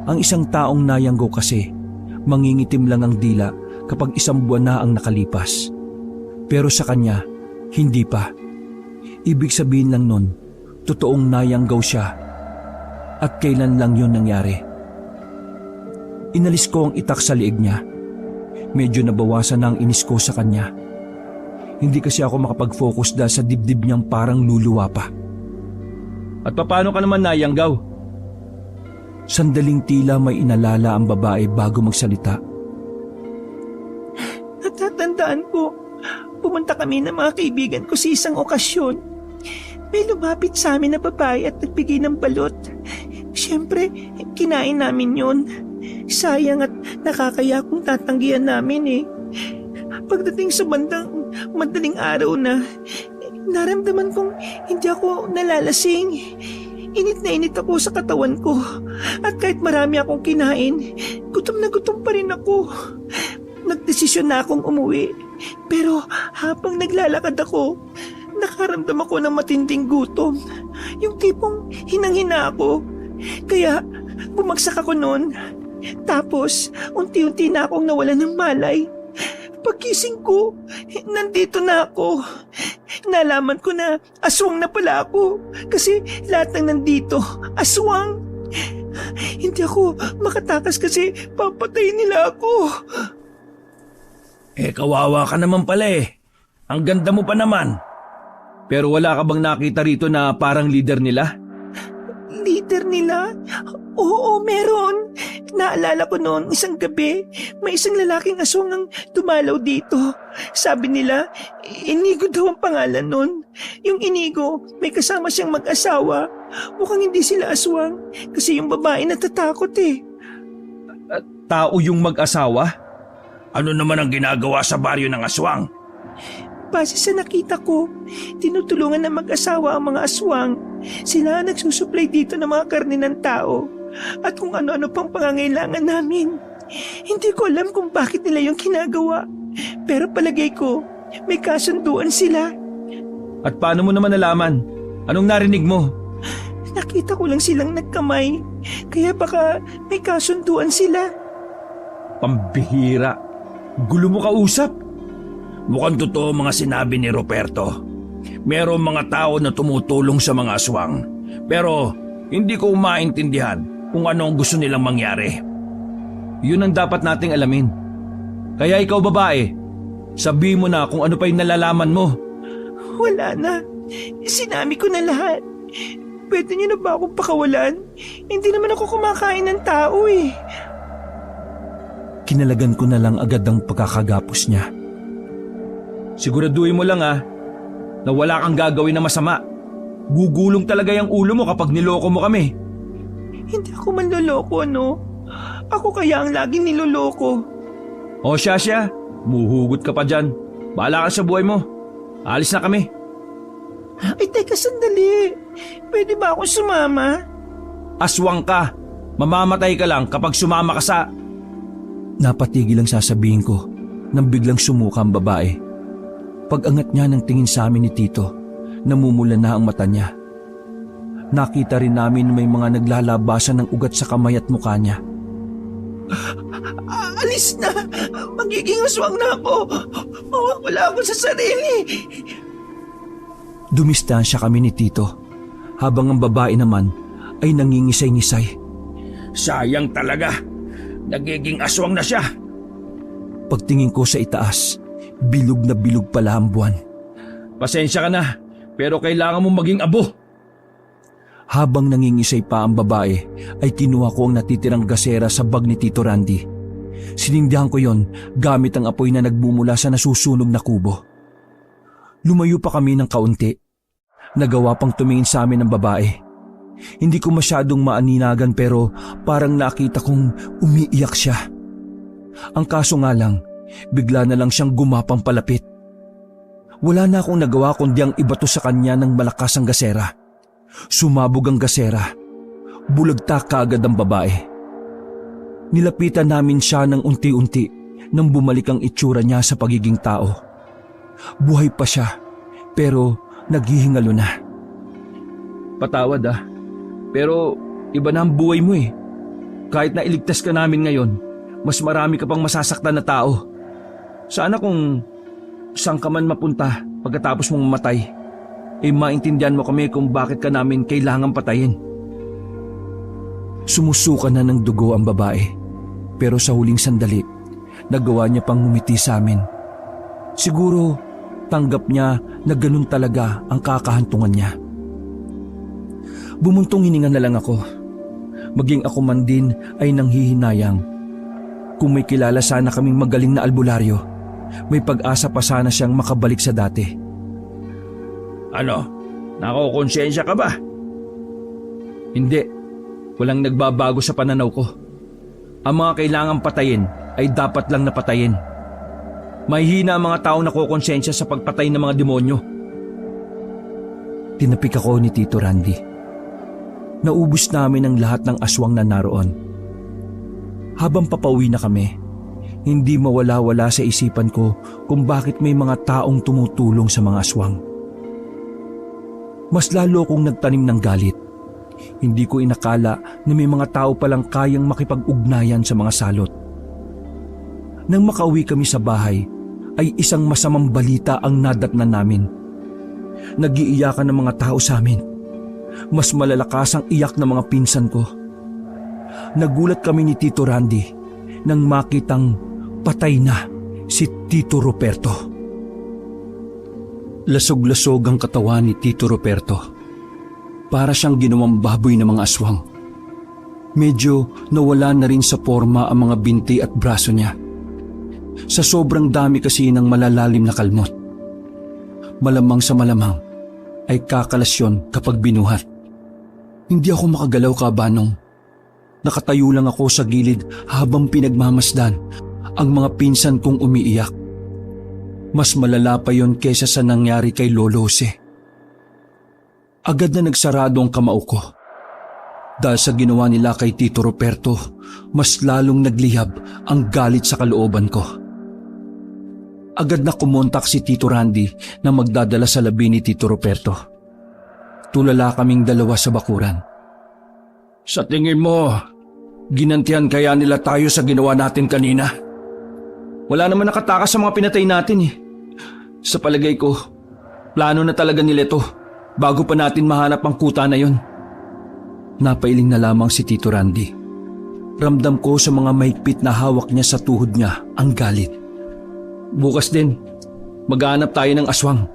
Ang isang taong nayanggo kasi, mangingitim lang ang dila kapag isang buwan na ang nakalipas. Pero sa kanya, hindi pa. Ibig sabihin lang nun, totoong nayanggaw siya. At kailan lang yon nangyari? Inalis ko ang itak sa liig niya. Medyo nabawasan na ang inis ko sa kanya. Hindi kasi ako makapag-focus dahil sa dibdib niyang parang luluwa pa. At paano ka naman nayanggaw? Sandaling tila may inalala ang babae bago magsalita. Natatandaan ko, pumunta kami ng mga kaibigan ko sa isang okasyon. May lumapit sa amin na babae at nagbigay ng balot. Siyempre, kinain namin yun. Sayang at nakakaya kung tatanggihan namin eh. Pagdating sa madaling araw na, naramdaman kong hindi ako nalalasing. Init na init ako sa katawan ko. At kahit marami akong kinain, gutom na gutom pa rin ako. Nagdesisyon na akong umuwi. Pero habang naglalakad ako, nakaramdam ako ng matinding gutom. Yung tipong hinang-hina ako. Kaya bumagsak ako noon. Tapos unti-unti na akong nawalan ng malay. Pagkising ko, nandito na ako. Nalaman ko na aswang na pala ako. Kasi lahat ng nandito, aswang. Hindi ako makatakas kasi papatayin nila ako. Kawawa ka naman pala eh. Ang ganda mo pa naman. Pero wala ka bang nakita rito na parang leader nila? Leader nila? Oo, meron. Naalala ko noon isang gabi, may isang lalaking aswang ang dumalaw dito. Sabi nila, Inigo daw ang pangalan nun. Yung Inigo, may kasama siyang mag-asawa. Mukhang hindi sila aswang kasi yung babae natatakot eh. Tao yung mag-asawa? Ano naman ang ginagawa sa baryo ng aswang? Base sa nakita ko, tinutulungan ng mag-asawa ang mga aswang. Sila ang nagsusupply dito ng mga karne ng tao. At kung ano-ano pang pangangailangan namin. Hindi ko alam kung bakit nila yung ginagawa. Pero palagay ko, may kasunduan sila. At paano mo naman nalaman? Anong narinig mo? Nakita ko lang silang nagkamay. Kaya baka may kasunduan sila. Pambihira. Gulo mo kausap. Mukhang totoo mga sinabi ni Roberto. Merong mga tao na tumutulong sa mga aswang. Pero hindi ko maintindihan kung ano ang gusto nilang mangyari. Yun ang dapat nating alamin. Kaya ikaw babae, sabihin mo na kung ano pa yung nalalaman mo. Wala na. Sinami ko na lahat. Pwede niyo na ba akong pakawalan? Hindi naman ako kumakain ng tao eh. Kinalagan ko na lang agad ang pagkakagapos niya. Siguraduhin mo lang na wala kang gagawin na masama. Gugulong talaga yung ulo mo kapag niloko mo kami. Hindi ako manloloko, no? Ako kaya ang laging niloloko. O siya, muhugot ka pa dyan. Bahala ka sa buhay mo. Alis na kami. Ay, teka sandali. Pwede ba ako sumama? Aswang ka. Mamamatay ka lang kapag sumama ka sa... Napatigil ang sasabihin ko nang biglang sumuka ang babae. Pag-angat niya ng tingin sa amin ni Tito, namumula na ang mata niya. Nakita rin namin may mga naglalabasan ng ugat sa kamay at mukha niya. Alis na! Magiging aswang na ako! Mawawala ako sa sarili! Dumistansya kami ni Tito, habang ang babae naman ay nangingisay-ngisay. Sayang talaga! Nagiging aswang na siya! Pagtingin ko sa itaas, bilog na bilog pala ang buwan. Pasensya ka na, pero kailangan mong maging abo. Habang nangingisay pa ang babae, ay kinuha ko ang natitirang gasera sa bag ni Tito Randy. Sinindihan ko yon gamit ang apoy na nagbumula sa nasusunog na kubo. Lumayo pa kami ng kaunti. Nagawa pang tumingin sa amin ang babae. Hindi ko masyadong maaninagan pero parang nakita kong umiiyak siya. Ang kaso nga lang, bigla na lang siyang gumapang palapit. Wala na akong nagawa kundi ang ibato sa kanya ng malakas ang gasera. Sumabog ang gasera. Bulagta kaagad ang babae. Nilapitan namin siya ng unti-unti nang bumalik ang itsura niya sa pagiging tao. Buhay pa siya, pero naghihingalo na. Patawad pero iba na ang buhay mo eh. Kahit na iligtas ka namin ngayon, mas marami ka pang masasaktan na tao. Sana kung saan ka man mapunta pagkatapos mong mamatay, maintindihan mo kami kung bakit ka namin kailangang patayin. Sumusuka na ng dugo ang babae, pero sa huling sandali, nagawa niya pang ngumiti sa amin. Siguro tanggap niya na ganun talaga ang kakahantungan niya. Bumuntong hininga na lang ako. Maging ako man din ay nanghihinayang. Kung may kilala sana kaming magaling na albularyo, may pag-asa pa sana siyang makabalik sa dati. Ano? Nakokonsensya ka ba? Hindi. Walang nagbabago sa pananaw ko. Ang mga kailangang patayin ay dapat lang napatayin. Mahihina ang mga taong nakokonsensya sa pagpatay ng mga demonyo. Tinapik ako ni Tito Randy. Naubos namin ang lahat ng aswang na naroon. Habang papauwi na kami, hindi mawala-wala sa isipan ko kung bakit may mga taong tumutulong sa mga aswang. Mas lalo akong nagtanim ng galit. Hindi ko inakala na may mga tao palang kayang makipag-ugnayan sa mga salot. Nang makauwi kami sa bahay, ay isang masamang balita ang nadatnan namin. Nag-iiyakan ng mga tao sa amin. Mas malalakas ang iyak ng mga pinsan ko. Nagulat kami ni Tito Randy nang makitang patay na si Tito Ruperto. Lasog-lasog ang katawan ni Tito Ruperto. Para siyang ginawang baboy ng mga aswang. Medyo nawala na rin sa forma ang mga binti at braso niya. Sa sobrang dami kasi ng malalalim na kalmot. Malamang sa malamang ay kakalasyon kapag binuhat. Hindi ako makagalaw, Kabanong. Nakatayo lang ako sa gilid habang pinagmamasdan ang mga pinsan kong umiiyak. Mas malala pa yon kaysa sa nangyari kay Lolo Jose. Agad na nagsarado ang kamao ko. Dahil sa ginawa nila kay Tito Ruperto, mas lalong naglihab ang galit sa kalooban ko. Agad na kumontak si Tito Randy na magdadala sa labi ni Tito Ruperto. Tulala kaming dalawa sa bakuran. Sa tingin mo, ginantihan kaya nila tayo sa ginawa natin kanina? Wala naman nakatakas sa mga pinatay natin eh. Sa palagay ko, plano na talaga nila ito bago pa natin mahanap ang kuta na yon. Napailing na lamang si Tito Randy. Ramdam ko sa mga mahigpit na hawak niya sa tuhod niya ang galit. Bukas din, maghanap tayo ng aswang.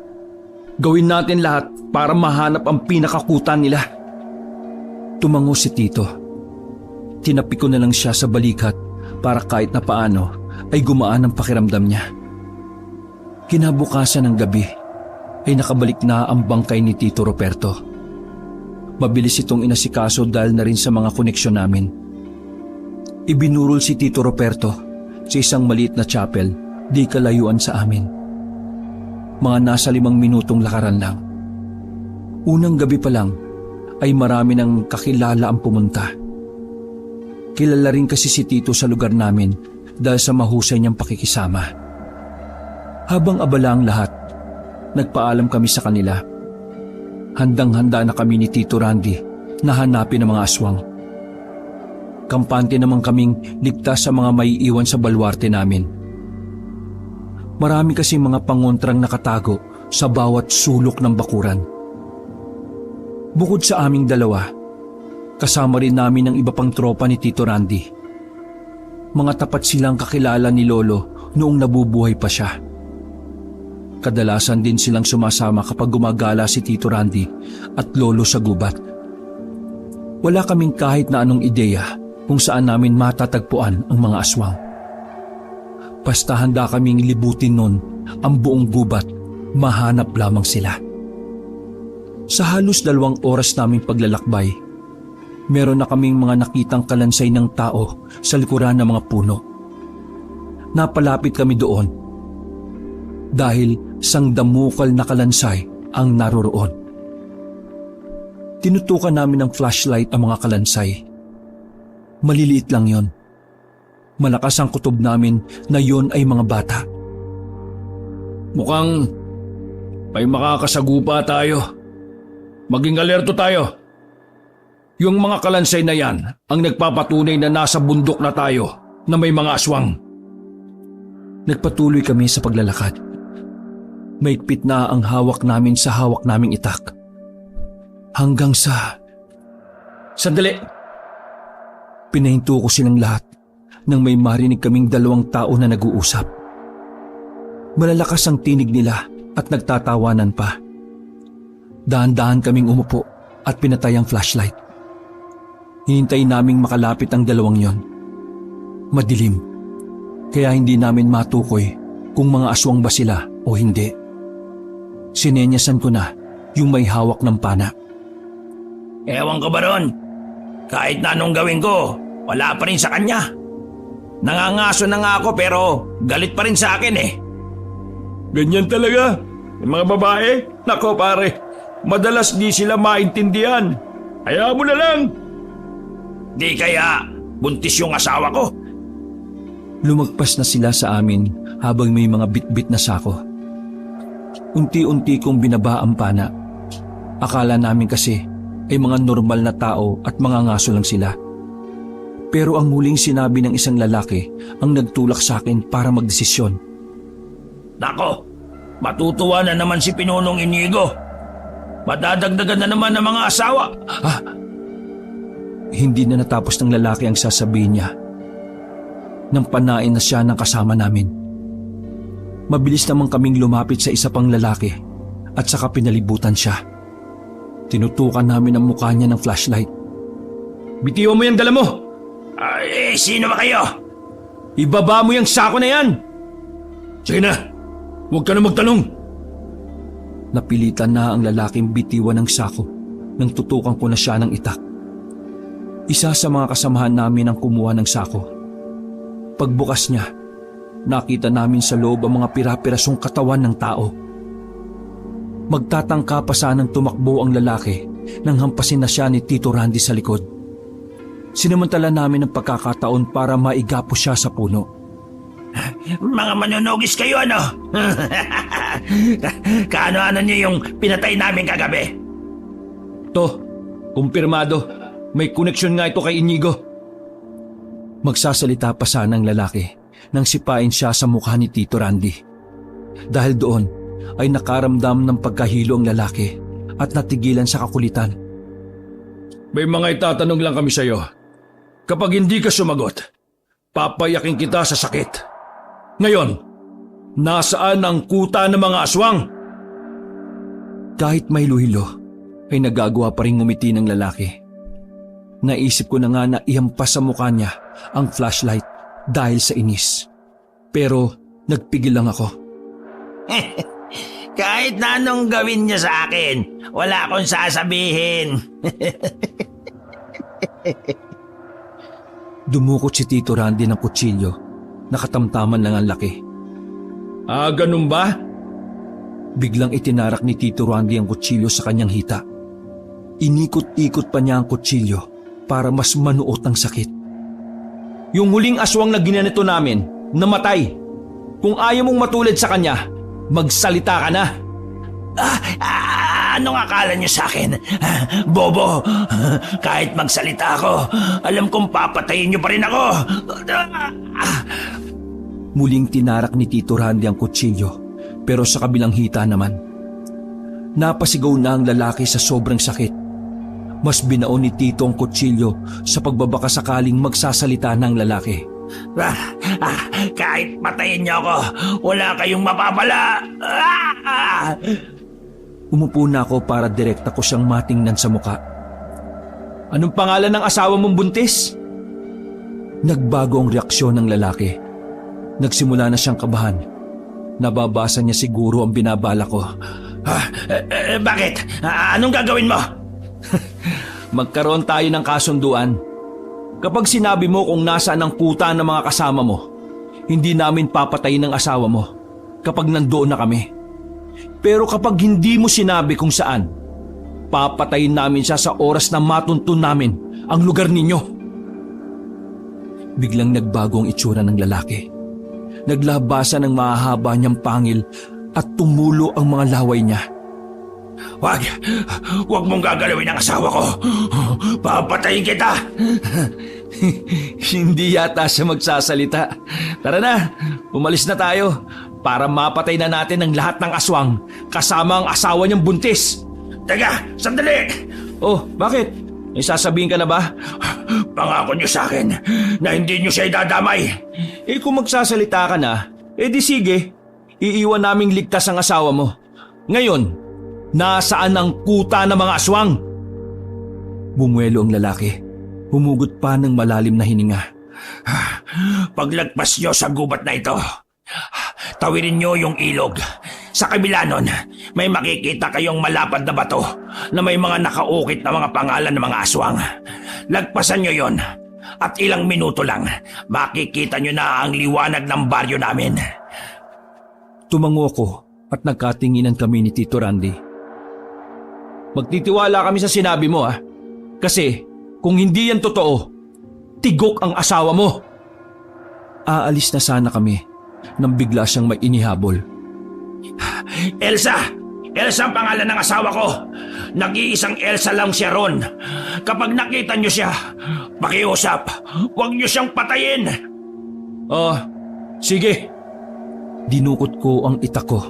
Gawin natin lahat para mahanap ang pinakakutan nila. Tumango si Tito. Tinapi ko na lang siya sa balikat para kahit na paano ay gumaan ang pakiramdam niya. Kinabukasan ng gabi ay nakabalik na ang bangkay ni Tito Ruperto. Mabilis itong inasikaso dahil na rin sa mga koneksyon namin. Ibinurol si Tito Ruperto sa isang maliit na chapel di kalayuan sa amin. Mga nasa 5 minutong lakaran lang. Unang gabi pa lang ay marami ng kakilala ang pumunta. Kilala rin kasi si Tito sa lugar namin dahil sa mahusay niyang pakikisama. Habang abala ang lahat, nagpaalam kami sa kanila. Handang-handa na kami ni Tito Randy na hanapin ang mga aswang. Kampante naman kaming ligtas sa mga maiiwan sa balwarte namin. Marami kasi mga pangontrang nakatago sa bawat sulok ng bakuran. Bukod sa aming dalawa, kasama rin namin ang iba pang tropa ni Tito Randy. Mga tapat silang kakilala ni Lolo noong nabubuhay pa siya. Kadalasan din silang sumasama kapag gumagala si Tito Randy at Lolo sa gubat. Wala kaming kahit na anong ideya kung saan namin matatagpuan ang mga aswang. Basta handa kaming libutin nun ang buong gubat, mahanap lamang sila. Sa halos 2 oras naming paglalakbay, meron na kaming mga nakitang kalansay ng tao sa likuran ng mga puno. Napalapit kami doon dahil sangdamukal na kalansay ang naroroon. Tinutukan namin ng flashlight ang mga kalansay. Maliliit lang yon, Malakas ang kutob namin na yon ay mga bata. Mukhang may makakasagupa tayo. Maging alerto tayo. Yung mga kalansay na yan ang nagpapatunay na nasa bundok na tayo na may mga aswang. Nagpatuloy kami sa paglalakad. Maigpit na ang hawak namin sa hawak naming itak. Hanggang sa... Sandali! Pinahinto ko silang lahat nang may marinig kaming dalawang tao na nag-uusap. Malalakas ang tinig nila at nagtatawanan pa. Dahan-dahan kaming umupo at pinatay ang flashlight. Hinintay naming makalapit ang dalawang yon. Madilim, kaya hindi namin matukoy kung mga aswang ba sila o hindi. Sinenyasan ko na yung may hawak ng pana. Ewan ko ba ron? Kahit na anong gawin ko, wala pa rin sa kanya. Nangangaso na nga ako pero galit pa rin sa akin eh. Ganyan talaga. Yung mga babae, nako pare, madalas di sila maintindihan. Hayaan mo na lang. Di kaya buntis yung asawa ko. Lumagpas na sila sa amin habang may mga bitbit na sako. Unti-unti kong binaba ang pana. Akala namin kasi ay mga normal na tao at mga ngaso lang sila. Pero ang huling sinabi ng isang lalaki ang nagtulak sa akin para magdesisyon. Nako, matutuwa na naman si Pinonong Inigo. Madadagdagan na naman ng mga asawa. Hindi na natapos ng lalaki ang sasabihin niya. Nang panain na siya ng kasama namin. Mabilis naman kaming lumapit sa isa pang lalaki at saka pinalibutan siya. Tinutukan namin ang mukha niya ng flashlight. Bitiwan mo yung dala mo. Sino ba kayo? Ibaba mo yung sako na yan. Sige na, huwag ka na magtanong. Napilitan na ang lalaking bitiwan ng sako nang tutukan ko na siya ng itak. Isa sa mga kasamahan namin ang kumuha ng sako. Pagbukas niya, nakita namin sa loob ang mga pira-pirasong katawan ng tao. Magtatangka pa sanang tumakbo ang lalaki nang hampasin na siya ni Tito Randy sa likod. Sinamantala namin ang pagkakataon para maigapo siya sa puno. Mga manunugis kayo ano? Kaano-ano niyo yung pinatay namin kagabi? To, kumpirmado. May koneksyon nga ito kay Inigo. Magsasalita pa sana ang lalaki nang sipain siya sa mukha ni Tito Randy. Dahil doon ay nakaramdam ng pagkahilo ang lalaki at natigilan sa kakulitan. May mga itatanong lang kami sa'yo. Kapag hindi ka sumagot, papayakin kita sa sakit. Ngayon, nasaan ang kuta ng mga aswang? Kahit may hilo, ay nagagawa pa rin ngumiti ng lalaki. Naisip ko na nga na ihampas sa mukha niya ang flashlight dahil sa inis. Pero nagpigil lang ako. Kahit na anong gawin niya sa akin, wala akong sasabihin. Dumukot si Tito Randy ng kutsilyo. Nakatamtaman lang ang laki. Ganun ba? Biglang itinarak ni Tito Randy ang kutsilyo sa kanyang hita. Inikot-ikot pa niya ang kutsilyo para mas manuot ang sakit. Yung huling aswang na ginanito namin, namatay. Kung ayaw mong matulad sa kanya, magsalita ka na. Anong akala niyo sa akin? Bobo, kahit magsalita ako, alam kong papatayin niyo pa rin ako. Muling tinarak ni Tito Randy ang kutsilyo, pero sa kabilang hita naman. Napasigaw na ang lalaki sa sobrang sakit. Mas binaon ni Tito ang kutsilyo sa pagbabaka sakaling magsasalita ng lalaki. Kahit patayin niyo ako, wala kayong mapapala. Umupo na ako para direkta ko siyang matingnan sa muka. Anong pangalan ng asawa mong buntis? Nagbago ang reaksyon ng lalaki. Nagsimula na siyang kabahan. Nababasa niya siguro ang binabala ko. Bakit? Anong gagawin mo? Magkaroon tayo ng kasunduan. Kapag sinabi mo kung nasaan ang kuta ng mga kasama mo, hindi namin papatayin ang asawa mo kapag nandoon na kami. Pero kapag hindi mo sinabi kung saan, papatayin namin siya sa oras na matuntun namin ang lugar ninyo. Biglang nagbago ang itsura ng lalaki. Naglabasan ng mahahaba niyang pangil at tumulo ang mga laway niya. Huwag mong gagalawin ang asawa ko. Papatayin kita. Hindi yata siya magsasalita. Tara na, umalis na tayo para mapatay na natin ang lahat ng aswang kasama ang asawa niyang buntis. Teka, sandali. Oh, bakit? May sasabihin ka na ba? Pangako niyo sa akin na hindi niyo siya idadamay. Kung magsasalita ka na, di sige. Iiwan naming ligtas ang asawa mo. Ngayon, nasaan ang kuta ng mga aswang? Bumuelo ang lalaki. Humugot pa ng malalim na hininga. Paglagpas niyo sa gubat na ito, tawirin niyo yung ilog. Sa kabila nun, may makikita kayong malapad na bato na may mga nakaukit na mga pangalan ng mga aswang. Lagpasan niyo yon at ilang minuto lang, makikita niyo na ang liwanag ng baryo namin. Tumango ko at nagkatinginan kami ni Tito Randy. Magtitiwala kami sa sinabi mo Kasi kung hindi yan totoo, tigok ang asawa mo. Aalis na sana kami nang bigla siyang may inihabol. Elsa! Elsa ang pangalan ng asawa ko. Nag-iisang Elsa lang siya ron. Kapag nakita niyo siya, pakiusap, huwag niyo siyang patayin. Sige. Dinukot ko ang itak ko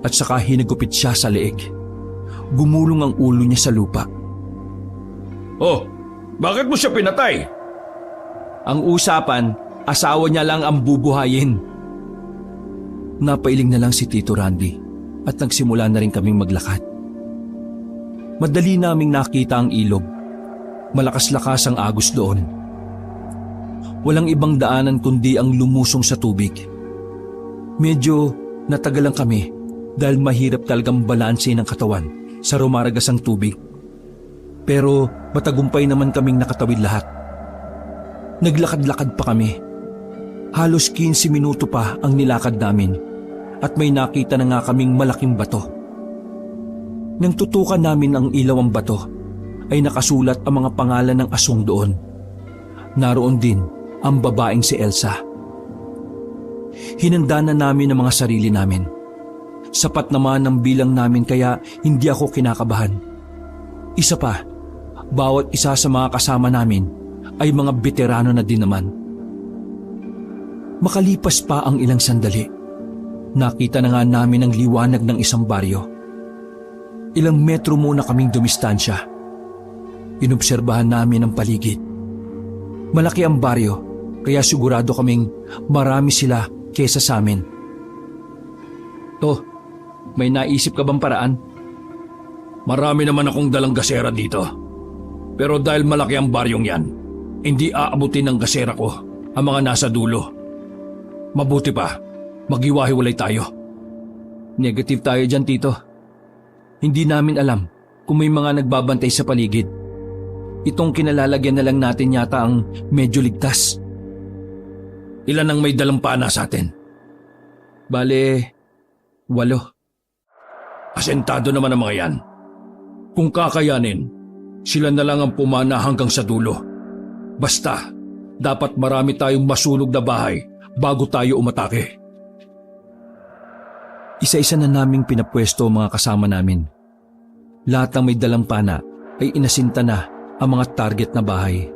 at saka hinagupit siya sa leeg. Gumulong ang ulo niya sa lupa. Bakit mo siya pinatay? Ang usapan, asawa niya lang ang bubuhayin. Napailing na lang si Tito Randy at nagsimula na rin kaming maglakad. Madali naming nakita ang ilog. Malakas-lakas ang agos doon. Walang ibang daanan kundi ang lumusong sa tubig. Medyo natagalan kami dahil mahirap talagang balanse ng katawan sa rumaragasang tubig. Pero matagumpay naman kaming nakatawid lahat. Naglakad-lakad pa kami. Halos 15 minuto pa ang nilakad namin at may nakita na nga kaming malaking bato. Nang tutukan namin ang ilaw ang bato, ay nakasulat ang mga pangalan ng aswang doon. Naroon din ang babaeng si Elsa. Hinanda na namin ang mga sarili namin. Sapat naman ang bilang namin kaya hindi ako kinakabahan. Isa pa, bawat isa sa mga kasama namin ay mga veterano na din naman. Makalipas pa ang ilang sandali, nakita na nga namin ang liwanag ng isang baryo. Ilang metro muna kaming dumistansya. Inobserbahan namin ang paligid. Malaki ang baryo, kaya sigurado kaming marami sila kesa sa amin. May naisip ka bang paraan? Marami naman akong dalang gasera dito. Pero dahil malaki ang baryong yan, hindi aabutin ng gasera ko ang mga nasa dulo. Mabuti pa, maghiwa-hiwalay tayo. Negative tayo dyan, Tito. Hindi namin alam kung may mga nagbabantay sa paligid. Itong kinalalagyan na lang natin yata ang medyo ligtas. Ilan ang may dalang pana sa atin? Bale, 8. Asentado naman ang mga yan. Kung kakayanin, sila na lang ang pumana hanggang sa dulo. Basta, dapat marami tayong masunog na bahay bago tayo umatake. Isa-isa na naming pinapwesto ang mga kasama namin. Lahat ng may dalang pana ay inasinta na ang mga target na bahay.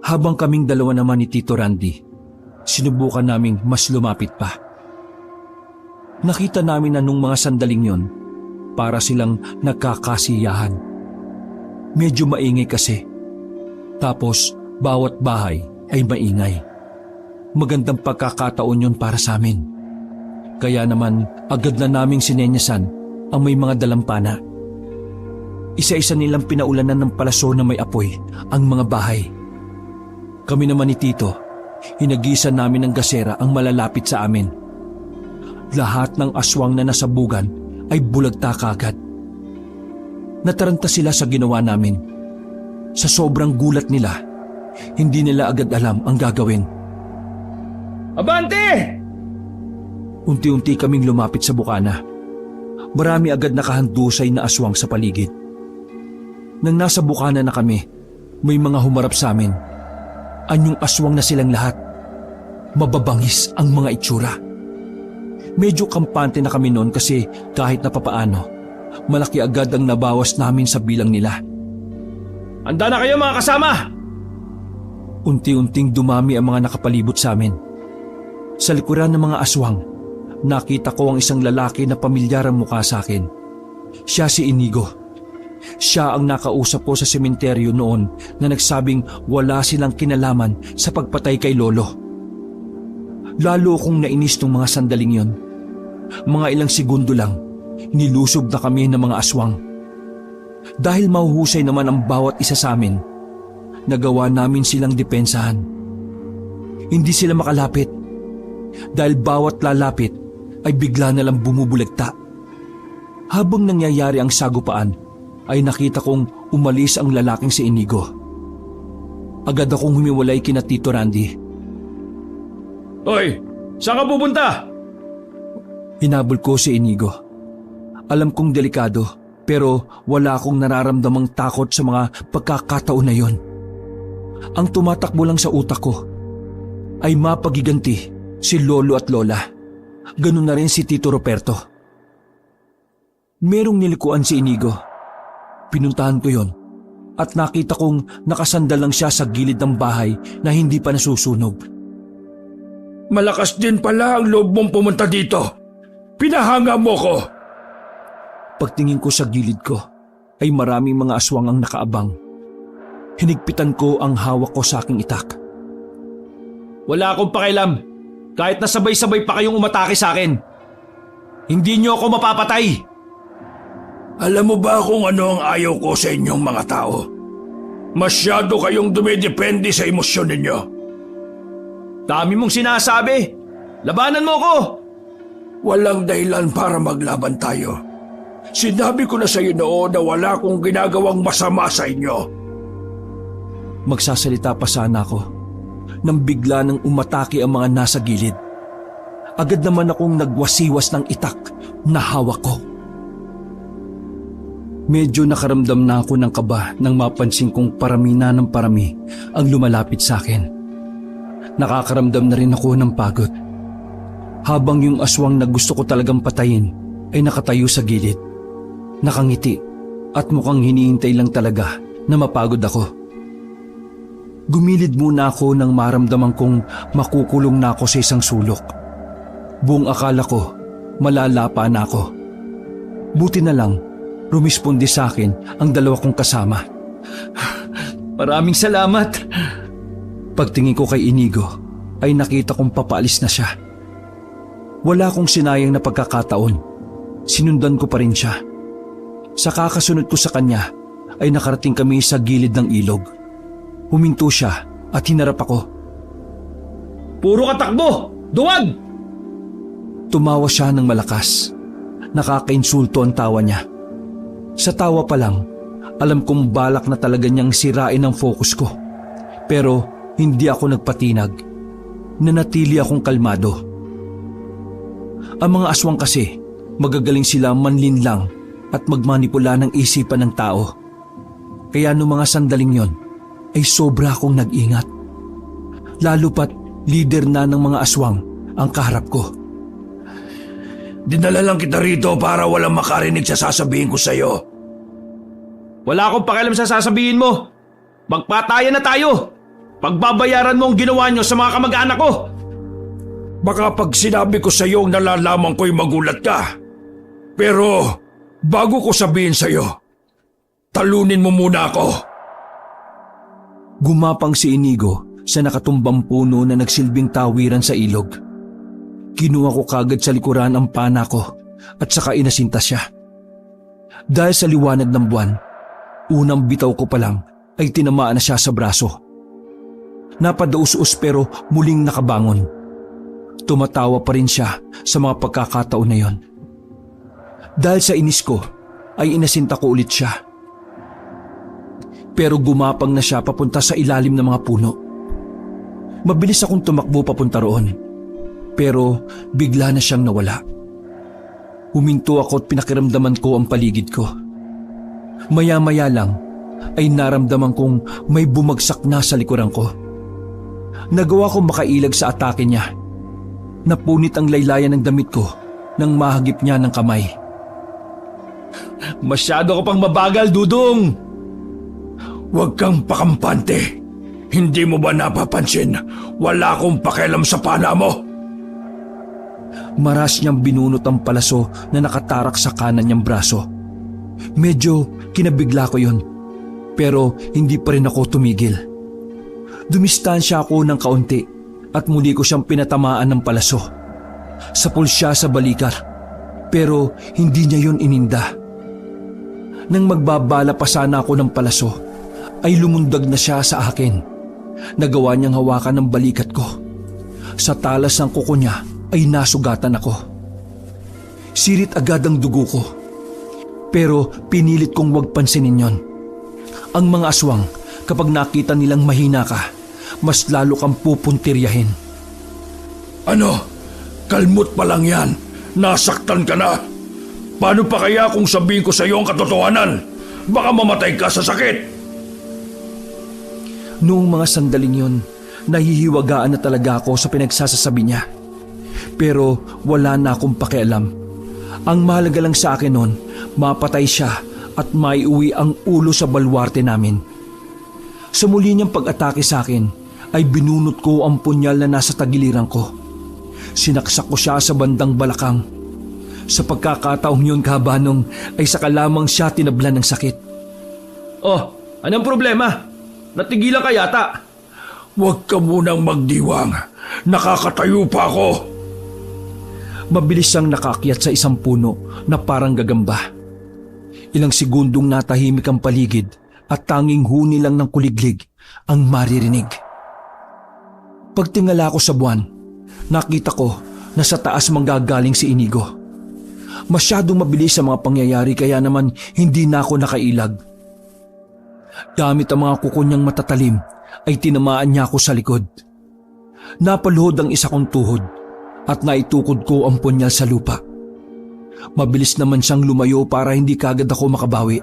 Habang kaming dalawa naman ni Tito Randy, sinubukan naming mas lumapit pa. Nakita namin na nung mga sandaling yon, para silang nagkakasiyahan. Medyo maingay kasi. Tapos bawat bahay ay maingay. Magandang pagkakataon yon para sa amin. Kaya naman agad na naming sinenyasan ang may mga dalampana. Isa-isa nilang pinaulanan ng palaso na may apoy ang mga bahay. Kami naman ni Tito, hinagisan namin ng gasera ang malalapit sa amin. Lahat ng aswang na nasabugan ay bulagta kaagad. Nataranta sila sa ginawa namin. Sa sobrang gulat nila, hindi nila agad alam ang gagawin. Abante! Unti-unti kaming lumapit sa bukana. Marami agad nakahandusay na aswang sa paligid. Nang nasa bukana na kami, may mga humarap sa amin. Anyong aswang na silang lahat. Mababangis ang mga itsura. Medyo kampante na kami noon kasi kahit na papaano, malaki agad ang nabawas namin sa bilang nila. Handa na kayo mga kasama! Unti-unting dumami ang mga nakapalibot sa amin. Sa likuran ng mga aswang, nakita ko ang isang lalaki na pamilyar ang mukha sa akin. Siya si Inigo. Siya ang nakausap ko sa sementeryo noon na nagsabing wala silang kinalaman sa pagpatay kay Lolo. Lalo akong nainis nung mga sandaling yon. Mga ilang segundo lang, nilusob na kami ng mga aswang. Dahil mahuhusay naman ang bawat isa sa amin, nagawa namin silang depensahan. Hindi sila makalapit dahil bawat lalapit ay bigla na lang bumubulagta. Habang nangyayari ang sagupaan, ay nakita kong umalis ang lalaking si Inigo. Agad akong humiwalay kina Tito Randy. Hoy! Saan ka pupunta? Hinabol ko si Inigo. Alam kong delikado pero wala akong nararamdamang takot sa mga pagkakataon na yon. Ang tumatakbo lang sa utak ko ay mapagiganti si Lolo at Lola. Ganun na rin si Tito Roberto. Merong nilikuan si Inigo. Pinuntahan ko yon at nakita kong nakasandal lang siya sa gilid ng bahay na hindi pa nasusunog. Malakas din pala ang loob mong pumunta dito. Pinahanga mo ko. Pagtingin ko sa gilid ko ay maraming mga aswang ang nakaabang. Hinigpitan ko ang hawak ko sa aking itak. Wala akong pakialam. Kahit nasabay-sabay pa kayong umatake sa akin. Hindi niyo ako mapapatay. Alam mo ba kung ano ang ayaw ko sa inyong mga tao? Masyado kayong dumidepende sa emosyon ninyo. Dami mong sinasabi. Labanan mo ko. Walang dahilan para maglaban tayo. Sinabi ko na sa iyo noon na wala akong ginagawang masama sa inyo. Magsasalita pa sana ako nang bigla nang umatake ang mga nasa gilid. Agad naman akong nagwasiwas ng itak na hawak ko. Medyo nakaramdam na ako ng kaba nang mapansin kong parami na ng parami ang lumalapit sa akin. Nakakaramdam na rin ako ng pagod. Habang yung aswang na gusto ko talagang patayin ay nakatayo sa gilid. Nakangiti at mukhang hinihintay lang talaga na mapagod ako. Gumilid muna ako nang maramdaman kong makukulong na ako sa isang sulok. Buong akala ko malalapa na ako. Buti na lang rumisponde sa akin ang dalawa kong kasama. Maraming salamat. Pagtingin ko kay Inigo ay nakita kong papaalis na siya. Wala akong sinayang na pagkakataon. Sinundan ko pa rin siya. Sa kakasunod ko sa kanya ay nakarating kami sa gilid ng ilog. Huminto siya at hinarap ako. Puro katakbo! Duwag! Tumawa siya ng malakas. Nakakainsulto ang tawa niya. Sa tawa pa lang, alam kong balak na talaga niyang sirain ang focus ko. Pero hindi ako nagpatinag. Nanatili akong kalmado. Ang mga aswang kasi, magagaling sila manlinlang at magmanipula ng isipan ng tao. Kaya noong mga sandaling yon, ay sobra akong nag-ingat. Lalo pat leader na ng mga aswang ang kaharap ko. Dinala lang kita rito para walang makarinig sa sasabihin ko sa'yo. Wala akong pakialam sa sasabihin mo. Magpatayan na tayo. Pagbabayaran mo ang ginawa niyo sa mga kamag-anak ko. Baka pag sinabi ko sa'yo ang nalalaman ko'y magulat ka. Pero bago ko sabihin sa'yo, talunin mo muna ako. Gumapang si Inigo sa nakatumbang puno na nagsilbing tawiran sa ilog. Kinuha ko kagad sa likuran ang pana ko at saka inasinta siya. Dahil sa liwanag ng buwan, unang bitaw ko pa lang ay tinamaan na siya sa braso. Napadaus-us pero muling nakabangon. Tumatawa pa rin siya sa mga pagkakataon na yon. Dahil sa inis ko ay inasinta ko ulit siya. Pero gumapang na siya papunta sa ilalim ng mga puno. Mabilis akong tumakbo papunta roon. Pero bigla na siyang nawala. Huminto ako at pinakiramdaman ko ang paligid ko. Maya-maya lang ay naramdaman kong may bumagsak na sa likuran ko. Nagawa ko makailag sa atake niya. Napunit ang laylayan ng damit ko nang mahagip niya ng kamay. Masyado ka pang mabagal, Dudong! Huwag kang pakampante. Hindi mo ba napapansin? Wala akong pakialam sa pana mo. Maras niyang binunot ang palaso na nakatarak sa kanan niyang braso. Medyo kinabigla ko yun, pero hindi pa rin ako tumigil. Dumistansya ako ng kaunti at muli ko siyang pinatamaan ng palaso. Sapul siya sa balikar, pero hindi niya yun ininda. Nang magbabala pa sana ako ng palaso, ay lumundag na siya sa akin. Nagawa niyang hawakan ng balikat ko. Sa talas ng kuko niya ay nasugatan ako. Sirit agad ang dugo ko. Pero pinilit kong wag pansinin yon. Ang mga aswang, kapag nakita nilang mahina ka, mas lalo kang pupuntiryahin. Ano? Kalmot pa lang yan. Nasaktan ka na. Paano pa kaya kung sabihin ko sa iyo ang katotohanan? Baka mamatay ka sa sakit. Noong mga sandaling yon, nahihiwagaan na talaga ako sa pinagsasasabi niya. Pero wala na akong pakialam. Ang mahalaga lang sa akin noon, mapatay siya at maiuwi ang ulo sa balwarte namin. Sa muli niyang pag-atake sa akin, ay binunot ko ang punyal na nasa tagiliran ko. Sinaksak ko siya sa bandang balakang. Sa pagkakataong yun, kabanong, ay saka lamang siya tinablan ng sakit. Oh, anong problema? Natigilan ka yata. Huwag ka munang magdiwang. Nakakatayo pa ako. Mabilis siyang nakakyat sa isang puno na parang gagamba. Ilang segundong natahimik ang paligid at tanging huni lang ng kuliglig ang maririnig. Pagtingala ko sa buwan, nakita ko na sa taas manggagaling si Inigo. Masyadong mabilis ang mga pangyayari kaya naman hindi na ako nakailag. Gamit ang mga kuko niyang matatalim ay tinamaan niya ako sa likod. Napaluhod ang isa kong tuhod at naitukod ko ang punyal sa lupa. Mabilis naman siyang lumayo para hindi kagad ako makabawi.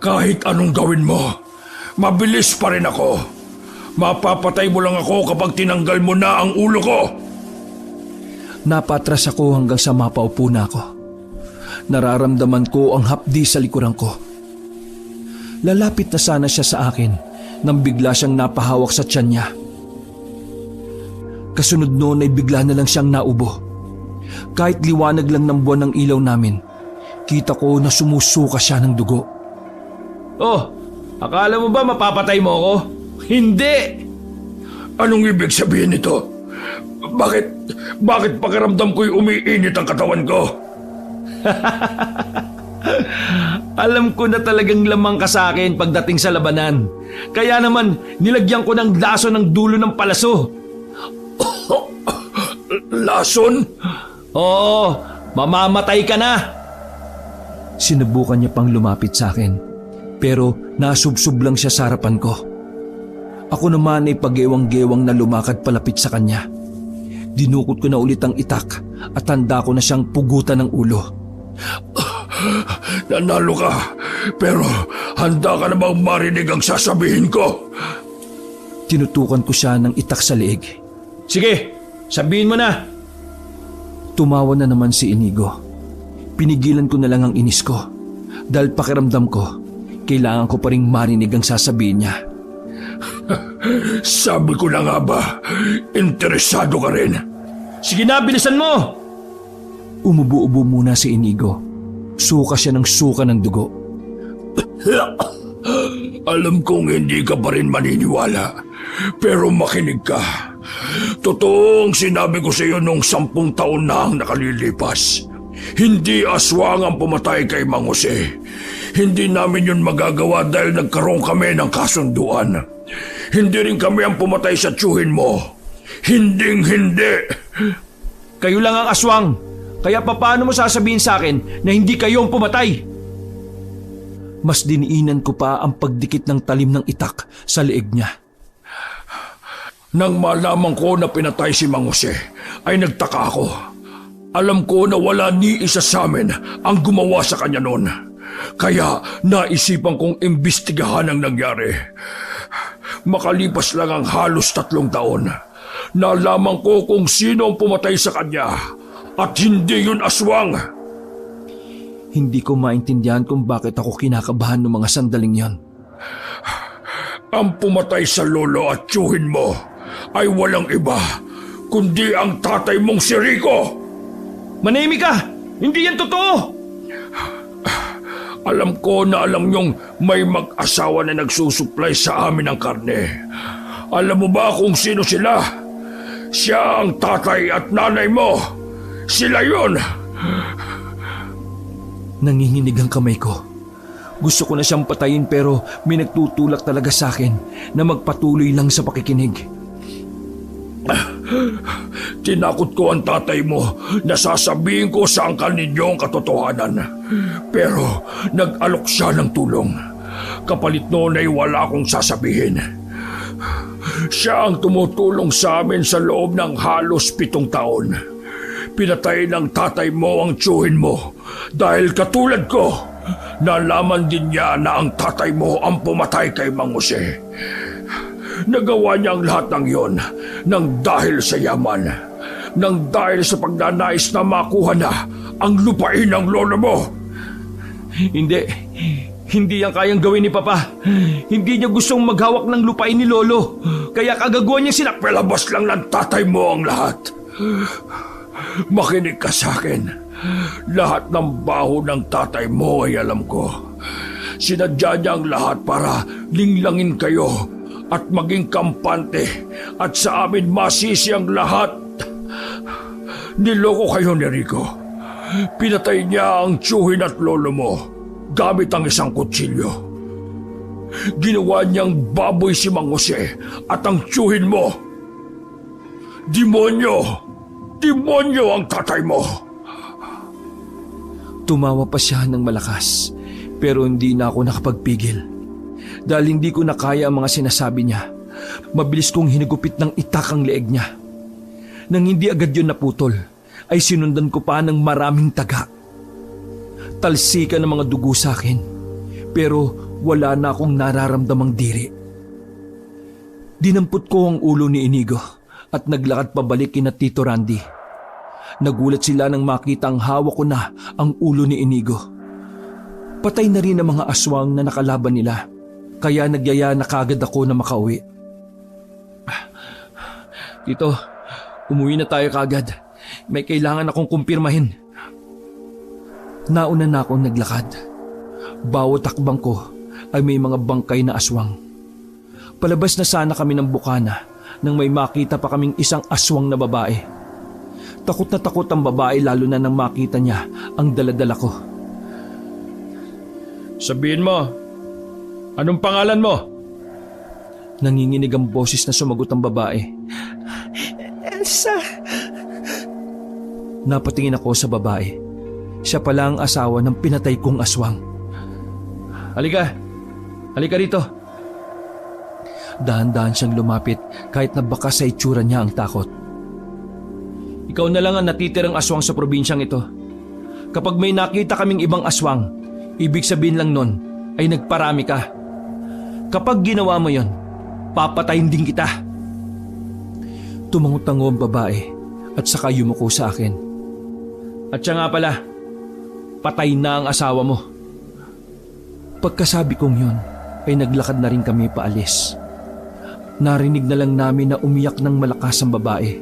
Kahit anong gawin mo, mabilis pa rin ako. Mapapatay mo lang ako kapag tinanggal mo na ang ulo ko. Napatras ako hanggang sa mapaupo na ako. Nararamdaman ko ang hapdi sa likuran ko. Lalapit na sana siya sa akin nang bigla siyang napahawak sa tiyan niya. Kasunod noon ay bigla na lang siyang naubo. Kahit liwanag lang ng buwan ng ilaw namin, kita ko na sumusuka siya ng dugo. Oh, akala mo ba mapapatay mo ako? Hindi! Anong ibig sabihin nito? Bakit pakiramdam ko'y umiinit ang katawan ko? Alam ko na talagang lamang ka sa akin pagdating sa labanan. Kaya naman, nilagyan ko ng laso ng dulo ng palaso. Lason? Oo, mamamatay ka na. Sinubukan niya pang lumapit sa akin, pero nasubsob lang siya sa harapan ko. Ako naman ay pagewang-gewang na lumakad palapit sa kanya. Dinukot ko na ulit ang itak at handa ko na siyang pugutan ng ulo. Nanalo ka, pero handa ka na bang marinig ang sasabihin ko? Tinutukan ko siya ng itak sa leeg. Sige, sabihin mo na. Tumawa na naman si Inigo. Pinigilan ko na lang ang inis ko dahil pakiramdam ko, kailangan ko pa ring marinig ang sasabihin niya. Sabi ko na nga ba, interesado ka rin. Sige na, bilisan mo! Umubo-ubo muna si Inigo. Suka siya ng suka ng dugo. Alam kong hindi ka pa rin maniniwala, pero makinig ka. Totoong sinabi ko sa iyo nung 10 taon na ang nakalilipas. Hindi aswang ang pumatay kay Mang Jose. Hindi namin yun magagawa dahil nagkaroon kami ng kasunduan. Hindi rin kami ang pumatay sa tiyuhin mo. Hinding-hindi. Kayo lang ang aswang. Kaya paano mo sasabihin sa akin na hindi kayo ang pumatay? Mas diniinan ko pa ang pagdikit ng talim ng itak sa leeg niya. Nang malaman ko na pinatay si Mang Jose, ay nagtaka ako. Alam ko na wala ni isa sa amin ang gumawa sa kanya noon. Kaya naisipan kong imbestigahan ang nangyari. Makalipas lang ang halos 3 taon, nalaman ko kung sino ang pumatay sa kanya at hindi yun aswang. Hindi ko maintindihan kung bakit ako kinakabahan ng mga sandaling yon. Ang pumatay sa lolo at tiyuhin mo ay walang iba kundi ang tatay mong si Rico. Manahimik ka! Hindi yan totoo! Alam ko na alam niyong may mag-asawa na nagsusuplay sa amin ng karne. Alam mo ba kung sino sila? Siya ang tatay at nanay mo. Sila yun. Nanginginig ang kamay ko. Gusto ko na siyang patayin pero may nagtutulak talaga sa akin na magpatuloy lang sa pakikinig. Tinakot ko ang tatay mo na sasabihin ko sa angkal ninyo ang katotohanan. Pero nag-alok siya ng tulong. Kapalit noon ay wala akong sasabihin. Siya ang tumutulong sa amin sa loob ng halos 7 taon. Pinatay ng tatay mo ang tiyuhin mo dahil katulad ko, nalaman din niya na ang tatay mo ang pumatay kay Mang Jose. Nagawa niya ang lahat ng yon nang dahil sa yaman, nang dahil sa pagnanais na makuha na ang lupain ng lolo mo. Hindi yan kayang gawin ni Papa. Hindi niya gustong maghawak ng lupain ni Lolo. Kaya kagagawa niya Palabas lang ng tatay mo ang lahat. Makinig ka sa akin. Lahat ng baho ng tatay mo ay alam ko. Sinadya niya ang lahat para linglangin kayo at maging kampante at sa amin masisi ang lahat. Niloko kayo ni Rico. Pinatay niya ang tiyuhin at lolo mo gamit ang isang kutsilyo. Ginawa niyang baboy si Mang Jose at ang tiyuhin mo. Demonyo! Demonyo ang tatay mo! Tumawa pa siya ng malakas pero hindi na ako nakapagpigil. Dahil hindi ko na kaya ang mga sinasabi niya, mabilis kong hinigupit ng itak ang leeg niya. Nang hindi agad yun naputol, ay sinundan ko pa ng maraming taga. Talsikan ng mga dugo sa akin, pero wala na akong nararamdamang diri. Dinampot ko ang ulo ni Inigo at naglakad pabalik kina Tito Randy. Nagulat sila nang makita ang hawak ko na ang ulo ni Inigo. Patay na rin ang mga aswang na nakalaban nila, kaya nagyaya na kagad ako na makauwi. Tito, umuwi na tayo kagad. May kailangan akong kumpirmahin. Nauna na akong naglakad. Bawat takbang ko ay may mga bangkay na aswang. Palabas na sana kami ng bukana nang may makita pa kaming isang aswang na babae. Takot na takot ang babae lalo na nang makita niya ang daladala ko. Sabihin mo, anong pangalan mo? Nanginginig ang boses na sumagot ang babae. Elsa. Napatingin ako sa babae. Siya pala ang asawa ng pinatay kong aswang. Halika rito. Dahan-dahan siyang lumapit kahit na baka sa itsura niya ang takot. Ikaw na lang ang natitirang aswang sa probinsyang ito. Kapag may nakita kaming ibang aswang, ibig sabihin lang nun ay nagparami ka. Kapag ginawa mo yon, papatayin din kita. Tumango-tango ang babae at saka yumuko sa akin. At siya nga pala, patay na ang asawa mo. Pagkasabi kong yun, ay naglakad na rin kami paalis. Narinig na lang namin na umiyak ng malakas ang babae.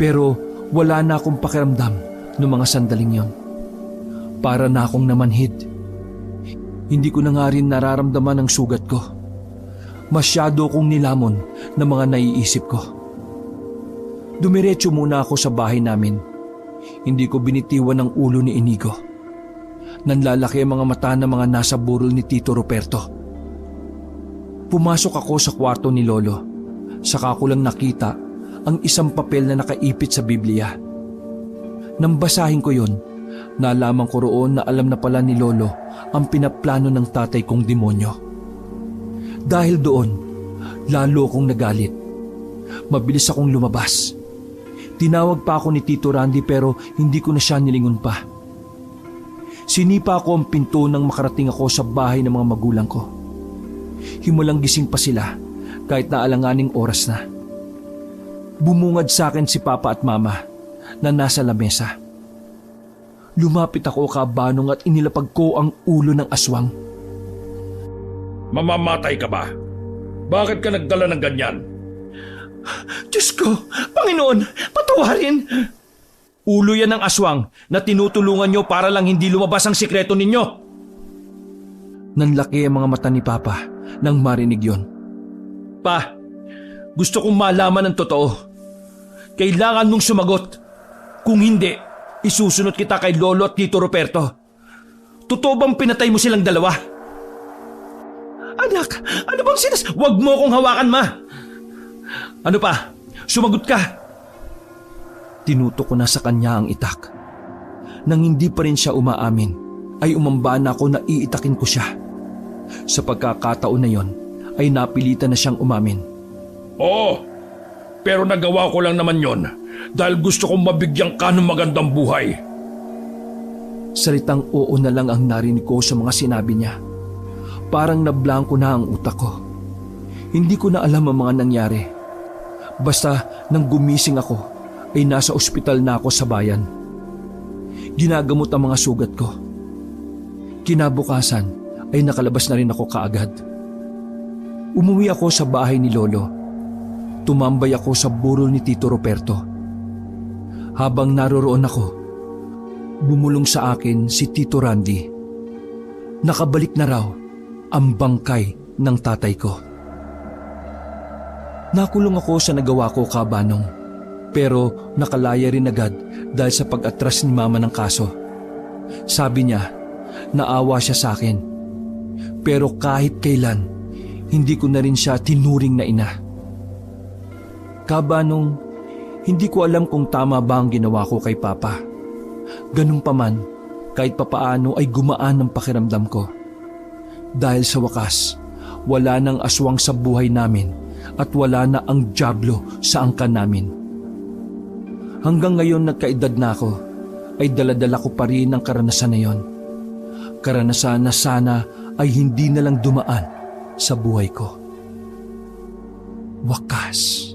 Pero wala na akong pakiramdam noong mga sandaling yon. Para na akong namanhid. Hindi ko na nga rin nararamdaman ang sugat ko. Masyado kong nilamon ng mga naiisip ko. Dumiretso muna ako sa bahay namin. Hindi ko binitiwan ang ulo ni Inigo. Nanlalaki ang mga mata ng mga nasa burol ni Tito Ruperto. Pumasok ako sa kwarto ni Lolo. Saka ko lang nakita ang isang papel na nakaipit sa Biblia. Nang basahin ko yon, nalaman ko roon na alam na pala ni Lolo ang pinaplano ng tatay kong demonyo. Dahil doon, lalo akong nagalit. Mabilis akong lumabas. Tinawag pa ako ni Tito Randy pero hindi ko na siya nilingon pa. Sinipa ko ang pinto nang makarating ako sa bahay ng mga magulang ko. Himulang gising pa sila kahit na alanganing oras na. Bumungad sa akin si Papa at Mama na nasa lamesa. Lumapit ako kabanong at inilapag ko ang ulo ng aswang. Mamamatay ka ba? Bakit ka nagdala ng ganyan? Diyos ko, Panginoon, patawarin! Ulo yan ng aswang na tinutulungan nyo para lang hindi lumabas ang sikreto ninyo. Nanlaki ang mga mata ni Papa nang marinig yon. Pa, gusto kong malaman ang totoo. Kailangan mong sumagot. Kung hindi, isusunod kita kay Lolo at Tito Ruperto. Totoo bang pinatay mo silang dalawa? Anak, ano bang Huwag mo akong hawakan, Ma! Ano pa? Sumagot ka! Tinutok ko na sa kanya ang itak. Nang hindi pa rin siya umaamin, ay umamba na ako na iitakin ko siya. Sa pagkakataon na yon, ay napilitan na siyang umamin. Oo, pero nagawa ko lang naman yon dahil gusto kong mabigyan ka ng magandang buhay. Salitang oo na lang ang narinig ko sa mga sinabi niya. Parang nablangko na ang utak ko. Hindi ko na alam ang mga nangyari. Basta nang gumising ako, ay nasa ospital na ako sa bayan. Ginagamot ang mga sugat ko. Kinabukasan ay nakalabas na rin ako kaagad. Umuwi ako sa bahay ni Lolo. Tumambay ako sa burol ni Tito Ruperto. Habang naroroon ako, bumulong sa akin si Tito Randy. Nakabalik na raw ang bangkay ng tatay ko. Nakulong ako sa nagawa ko, Kabanong, pero nakalaya rin agad dahil sa pag-atras ni Mama ng kaso. Sabi niya, naawa siya sa akin. Pero kahit kailan, hindi ko na rin siya tinuring na ina. Kabanong, hindi ko alam kung tama ba ang ginawa ko kay Papa. Ganun pa man, kahit papaano ay gumaan ang pakiramdam ko. Dahil sa wakas, wala nang aswang sa buhay namin at wala na ang dyablo sa angkan namin. Hanggang ngayon nagkaedad na ako, ay daladala ko pa rin ang karanasan na yon. Karanasan na sana ay hindi na lang dumaan sa buhay ko. Wakas.